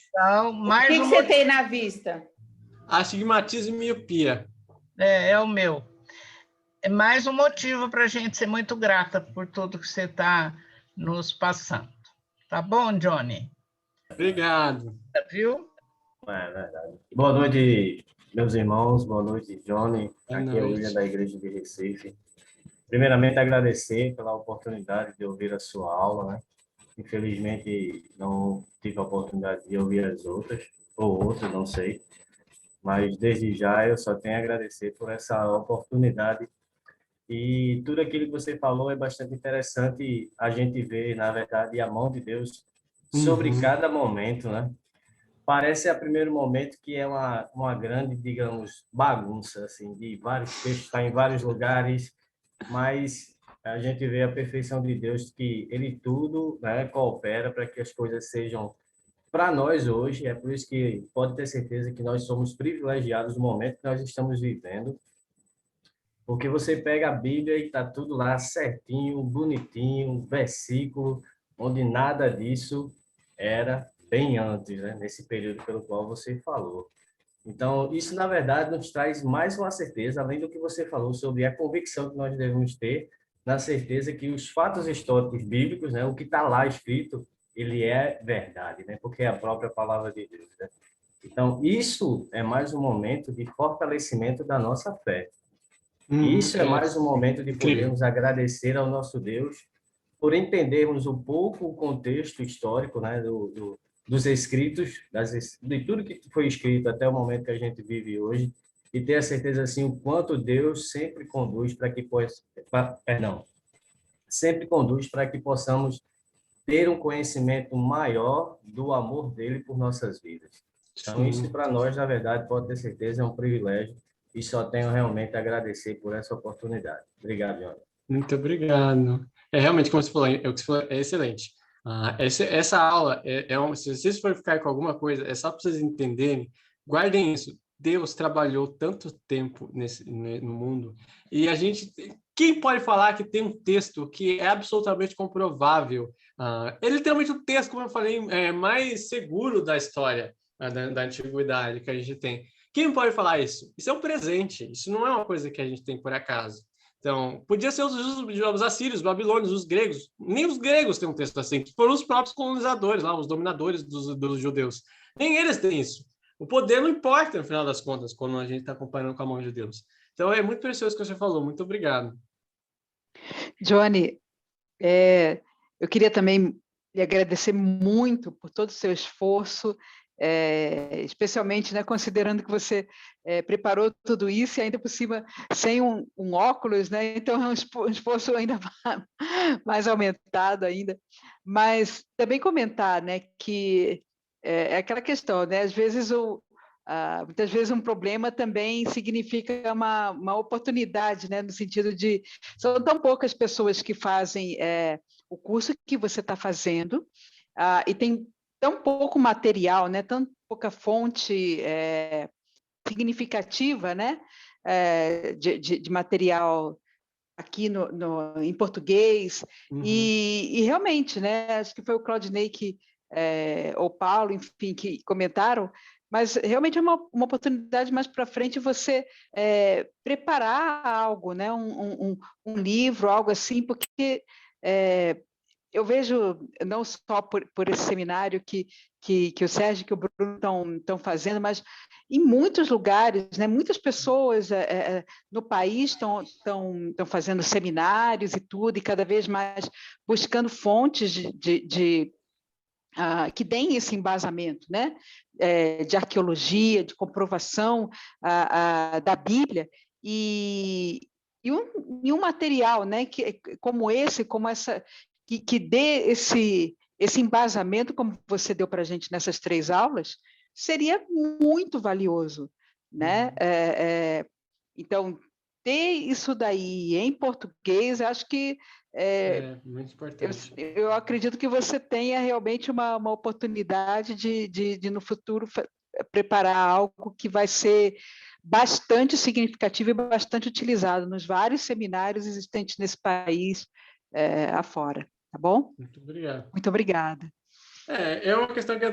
Então, mais o que você tem na vista? Astigmatismo e miopia. É o meu. É mais um motivo para a gente ser muito grata por tudo que você está nos passando. Tá bom, Johnny? Obrigado. Viu? É verdade. Boa noite, meus irmãos. Boa noite, Johnny. Aqui é o William da Igreja de Recife. Primeiramente, agradecer pela oportunidade de ouvir a sua aula, né? Infelizmente, não tive a oportunidade de ouvir as outras, ou outras, não sei. Mas, desde já, eu só tenho a agradecer por essa oportunidade. E tudo aquilo que você falou é bastante interessante a gente ver, na verdade, a mão de Deus sobre cada momento, né? Parece a primeiro momento que é uma grande, digamos, bagunça, assim, de vários textos, está em vários lugares, mas a gente vê a perfeição de Deus, que Ele tudo, né, coopera para que as coisas sejam para nós hoje. É por isso que pode ter certeza que nós somos privilegiados no momento que nós estamos vivendo, porque você pega a Bíblia e está tudo lá certinho, bonitinho, versículo, onde nada disso era bem antes, né? Nesse período pelo qual você falou. Então, isso, na verdade, nos traz mais uma certeza, além do que você falou sobre a convicção que nós devemos ter, na certeza que os fatos históricos bíblicos, né, o que está lá escrito, ele é verdade, né? Porque é a própria palavra de Deus, né? Então, isso é mais um momento de fortalecimento da nossa fé. Isso é mais um momento de podermos agradecer ao nosso Deus por entendermos um pouco o contexto histórico, né, dos escritos, de tudo que foi escrito até o momento que a gente vive hoje, e ter a certeza assim o quanto Deus sempre conduz para que possamos ter um conhecimento maior do amor dele por nossas vidas. Então, isso para nós, na verdade, pode ter certeza, é um privilégio, e só tenho realmente a agradecer por essa oportunidade. Obrigado, Johnny. Muito obrigado. Realmente, como você falou, é excelente. Essa aula, se vocês forem ficar com alguma coisa, é só para vocês entenderem, guardem isso. Deus trabalhou tanto tempo no mundo, e quem pode falar que tem um texto que é absolutamente comprovável? É literalmente o texto, como eu falei, mais seguro da história da antiguidade que a gente tem. Quem pode falar isso? Isso é um presente, isso não é uma coisa que a gente tem por acaso. Então, podia ser os assírios, os babilônios, os gregos. Nem os gregos têm um texto assim. Foram os próprios colonizadores, lá, os dominadores dos judeus. Nem eles têm isso. O poder não importa, no final das contas, quando a gente está comparando com a mão de Deus. Então, é muito precioso o que você falou. Muito obrigado. Johnny, eu queria também lhe agradecer muito por todo o seu esforço, especialmente, né, considerando que você preparou tudo isso e ainda por cima sem um óculos, né? Então é um esforço ainda mais aumentado ainda. Mas também comentar, né, que é aquela questão, né? Muitas vezes um problema também significa uma oportunidade, né? No sentido de são tão poucas pessoas que fazem o curso que você está fazendo, e tem tão pouco material, né? Tão pouca fonte significativa, né? De material aqui em português. E realmente, né? Acho que foi o Claudinei ou Paulo, enfim, que comentaram, mas realmente é uma oportunidade mais para frente você preparar algo, né? Um livro, algo assim, porque eu vejo, não só por esse seminário que o Sérgio e que o Bruno estão fazendo, mas em muitos lugares, né, muitas pessoas no país estão fazendo seminários e tudo, e cada vez mais buscando fontes que deem esse embasamento, né, de arqueologia, de comprovação da Bíblia, e um material, né, como esse, como essa, que dê esse embasamento, como você deu para a gente nessas 3 aulas, seria muito valioso, né? Então, ter isso daí em português, acho que muito importante. eu acredito que você tenha realmente uma oportunidade de no futuro preparar algo que vai ser bastante significativo e bastante utilizado nos vários seminários existentes nesse país afora, tá bom? Muito obrigado. Muito obrigada. É uma questão que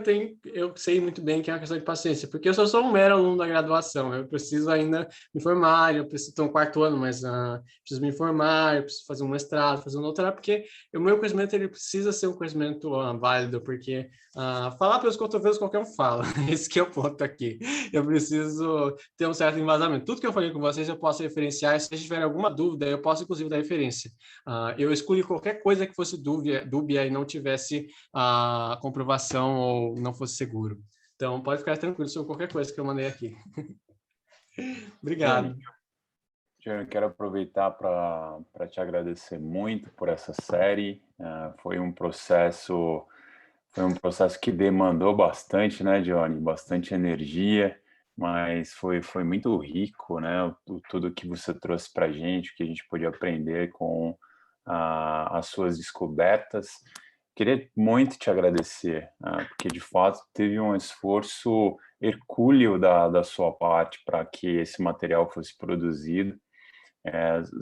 eu sei muito bem que é uma questão de paciência, porque eu só sou um mero aluno da graduação, eu preciso ainda me formar, eu preciso ter um 4º ano, mas preciso me formar, eu preciso fazer um mestrado, fazer um doutorado, porque o meu conhecimento ele precisa ser um conhecimento válido, porque falar pelos cotovelos qualquer um fala, esse que é o ponto aqui. Eu preciso ter um certo embasamento. Tudo que eu falei com vocês eu posso referenciar, e se vocês tiverem alguma dúvida, eu posso inclusive dar referência. Eu escolhi qualquer coisa que fosse dúbia e não tivesse comprovação ou não fosse seguro. Então, pode ficar tranquilo sobre qualquer coisa que eu mandei aqui. Obrigado. Eu quero aproveitar para te agradecer muito por essa série. Foi um processo que demandou bastante, né, Johnny? Bastante energia, mas foi muito rico, né? Tudo que você trouxe para a gente, que a gente pôde aprender com as suas descobertas. Queria muito te agradecer, porque de fato teve um esforço hercúleo da sua parte para que esse material fosse produzido.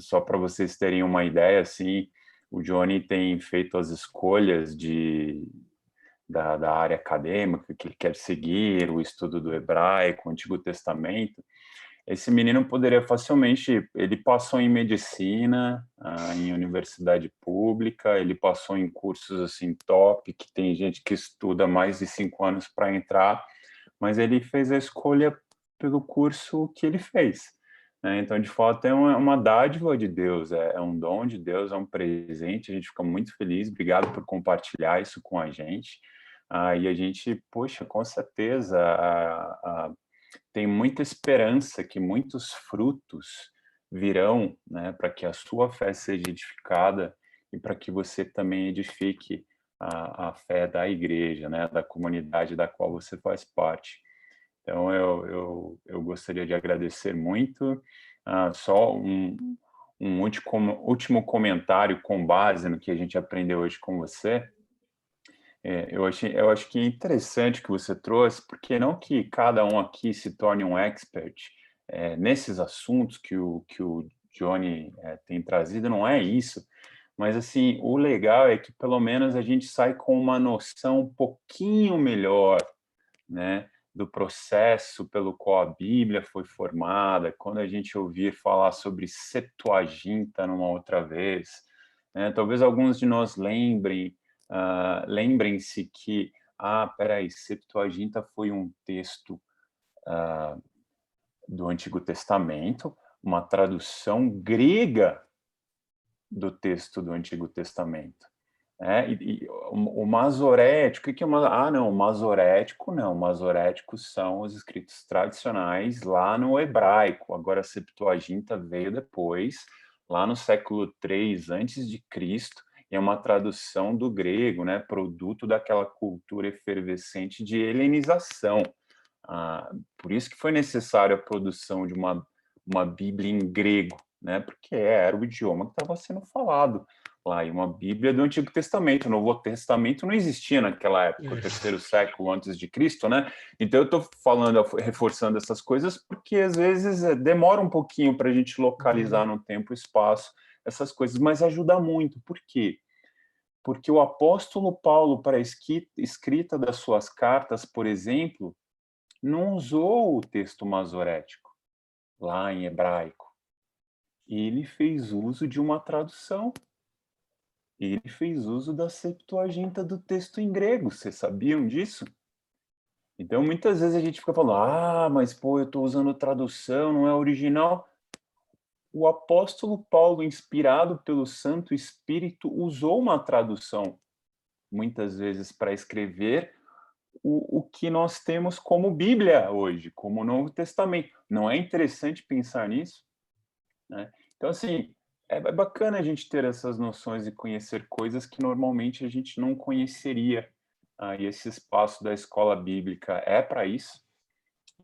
Só para vocês terem uma ideia, assim, o Johnny tem feito as escolhas da área acadêmica que ele quer seguir, o estudo do hebraico, o Antigo Testamento. Esse menino poderia facilmente, ele passou em medicina, em universidade pública, ele passou em cursos assim top, que tem gente que estuda mais de 5 anos para entrar, mas ele fez a escolha pelo curso que ele fez, né? Então, de fato, é uma dádiva de Deus, é um dom de Deus, é um presente, a gente fica muito feliz, obrigado por compartilhar isso com a gente, e a gente, poxa, com certeza, tem muita esperança que muitos frutos virão, né, para que a sua fé seja edificada e para que você também edifique a fé da igreja, né, da comunidade da qual você faz parte. Então, eu gostaria de agradecer muito. Só um último comentário com base no que a gente aprendeu hoje com você. Eu acho que é interessante que você trouxe, porque não que cada um aqui se torne um expert nesses assuntos que o Johnny tem trazido, não é isso, mas assim, o legal é que pelo menos a gente sai com uma noção um pouquinho melhor, né, do processo pelo qual a Bíblia foi formada, quando a gente ouvir falar sobre Septuaginta numa outra vez, né, talvez alguns de nós lembrem-se que, peraí, Septuaginta foi um texto do Antigo Testamento, uma tradução grega do texto do Antigo Testamento. O masorético, o que é o masorético? Não, o masorético são os escritos tradicionais lá no hebraico. Agora a Septuaginta veio depois, lá no século III antes de Cristo, e é uma tradução do grego, né, produto daquela cultura efervescente de helenização. Por isso que foi necessária a produção de uma Bíblia em grego, né, porque era o idioma que estava sendo falado lá, e uma Bíblia do Antigo Testamento. O Novo Testamento não existia naquela época, o 3º século antes de Cristo, né? Então eu estou reforçando essas coisas porque às vezes demora um pouquinho para a gente localizar no tempo e espaço essas coisas, mas ajuda muito. Por quê? Porque o apóstolo Paulo, para a escrita das suas cartas, por exemplo, não usou o texto masorético lá em hebraico. Ele fez uso de uma tradução. ele fez uso da Septuaginta do texto em grego. Vocês sabiam disso? Então, muitas vezes a gente fica falando, mas pô, eu estou usando tradução, não é original. O apóstolo Paulo, inspirado pelo Santo Espírito, usou uma tradução, muitas vezes, para escrever o que nós temos como Bíblia hoje, como Novo Testamento. Não é interessante pensar nisso? Né? Então, assim, é bacana a gente ter essas noções e conhecer coisas que normalmente a gente não conheceria. E esse espaço da escola bíblica é para isso,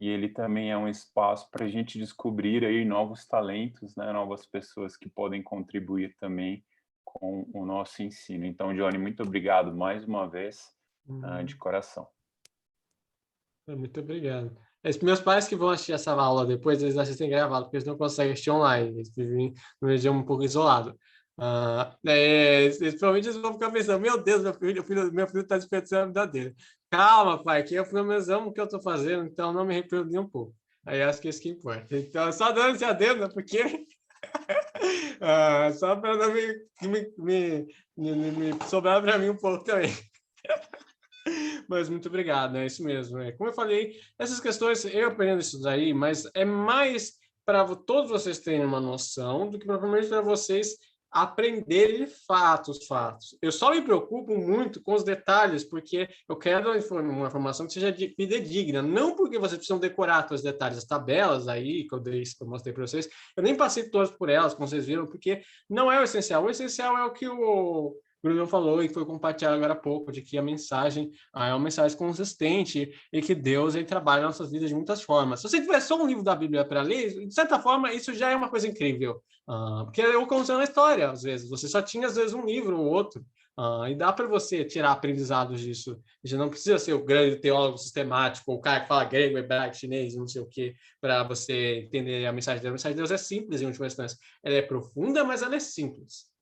e ele também é um espaço para a gente descobrir aí novos talentos, né? Novas pessoas que podem contribuir também com o nosso ensino. Então, Johnny, muito obrigado mais uma vez, de coração. Muito obrigado. Meus pais que vão assistir essa aula depois, eles assistem gravado, porque eles não conseguem assistir online, eles vivem numa região um pouco isolado. Provavelmente eles vão ficar pensando, meu Deus, meu filho está desperdiçando a vida dele. Calma, pai, que eu pelo menos amo o que eu estou fazendo, então não me arrependo nem um pouco. Aí acho que é isso que importa. Então, só dando esse adendo, porque só para não me sobrar para mim um pouco também. Mas muito obrigado, é isso mesmo. Como eu falei, essas questões, eu aprendo isso daí, mas é mais para todos vocês terem uma noção do que propriamente para vocês aprenderem fatos. Eu só me preocupo muito com os detalhes, porque eu quero uma informação que seja fidedigna, não porque vocês precisam decorar todos os detalhes, as tabelas aí que eu mostrei para vocês, eu nem passei todas por elas, como vocês viram, porque não é o essencial é o que o Bruno falou e foi compartilhado agora há pouco, de que a mensagem é uma mensagem consistente e que Deus ele trabalha nas nossas vidas de muitas formas. Se você tiver só um livro da Bíblia para ler, de certa forma, isso já é uma coisa incrível. Porque eu contando a história, às vezes. Você só tinha, às vezes, um livro ou outro. E dá para você tirar aprendizados disso. Você não precisa ser o grande teólogo sistemático, o cara que fala grego, hebraico, chinês, não sei o quê, para você entender a mensagem de Deus. A mensagem de Deus é simples, em última instância. Ela é profunda, mas ela é simples.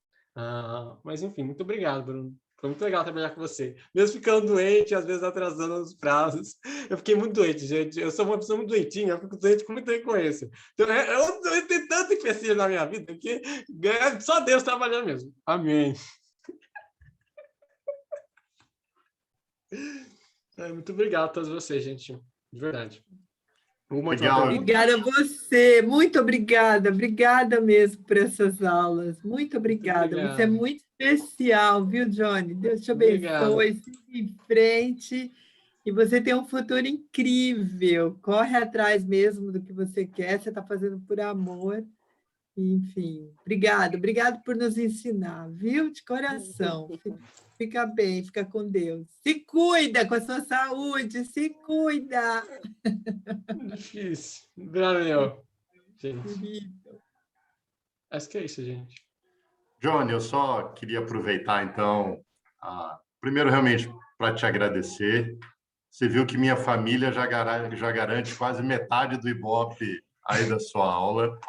Mas, enfim, muito obrigado, Bruno. Foi muito legal trabalhar com você. Mesmo ficando doente, às vezes atrasando os prazos. Eu fiquei muito doente, gente. Eu sou uma pessoa muito doentinha, eu fico doente com muito reconheço. Então, eu tenho tanto empecilho na minha vida que só Deus trabalhando mesmo. Amém. Muito obrigado a todos vocês, gente. De verdade. Obrigada a você, muito obrigada mesmo por essas aulas, muito obrigada, você é muito especial, viu, Johnny? Deus te abençoe, siga em frente, e você tem um futuro incrível, corre atrás mesmo do que você quer, você está fazendo por amor, enfim, obrigado por nos ensinar, viu, de coração. Fica bem, fica com Deus. Se cuida com a sua saúde, se cuida. Difícil. Valeu, gente. Acho que é isso, gente. Johnny, eu só queria aproveitar, então, primeiro, realmente, para te agradecer. Você viu que minha família já garante quase metade do Ibope aí da sua aula.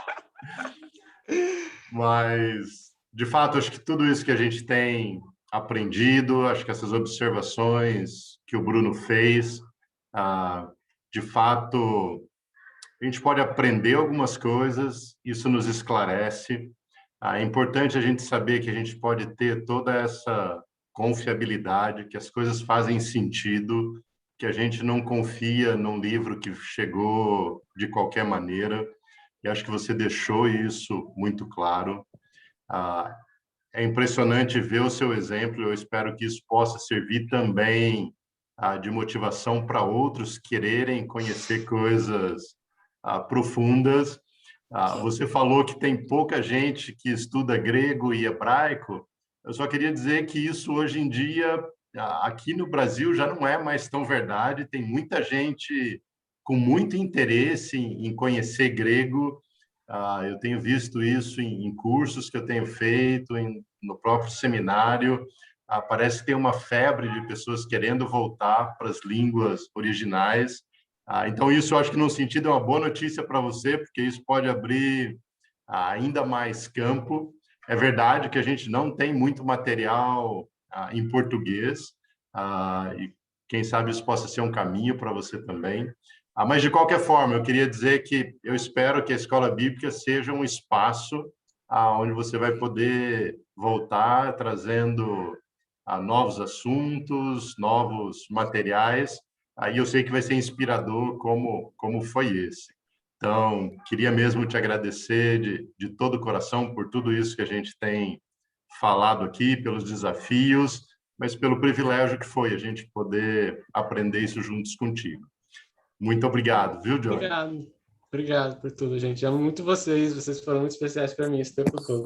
Mas, de fato, acho que tudo isso que a gente tem aprendido, acho que essas observações que o Bruno fez, de fato, a gente pode aprender algumas coisas, isso nos esclarece. É importante a gente saber que a gente pode ter toda essa confiabilidade, que as coisas fazem sentido, que a gente não confia num livro que chegou de qualquer maneira, e acho que você deixou isso muito claro. É impressionante ver o seu exemplo, eu espero que isso possa servir também de motivação para outros quererem conhecer coisas profundas. Você falou que tem pouca gente que estuda grego e hebraico, eu só queria dizer que isso hoje em dia, aqui no Brasil, já não é mais tão verdade, tem muita gente com muito interesse em conhecer grego. Eu tenho visto isso em cursos que eu tenho feito, no próprio seminário. Parece que tem uma febre de pessoas querendo voltar para as línguas originais. Então, isso eu acho que, num sentido, é uma boa notícia para você, porque isso pode abrir ainda mais campo. É verdade que a gente não tem muito material em português, e quem sabe isso possa ser um caminho para você também. Mas, de qualquer forma, eu queria dizer que eu espero que a Escola Bíblica seja um espaço onde você vai poder voltar trazendo novos assuntos, novos materiais. Aí eu sei que vai ser inspirador como foi esse. Então, queria mesmo te agradecer de todo o coração por tudo isso que a gente tem falado aqui, pelos desafios, mas pelo privilégio que foi a gente poder aprender isso juntos contigo. Muito obrigado, viu, Johnny? Obrigado por tudo, gente. Amo muito vocês foram muito especiais para mim esse tempo todo.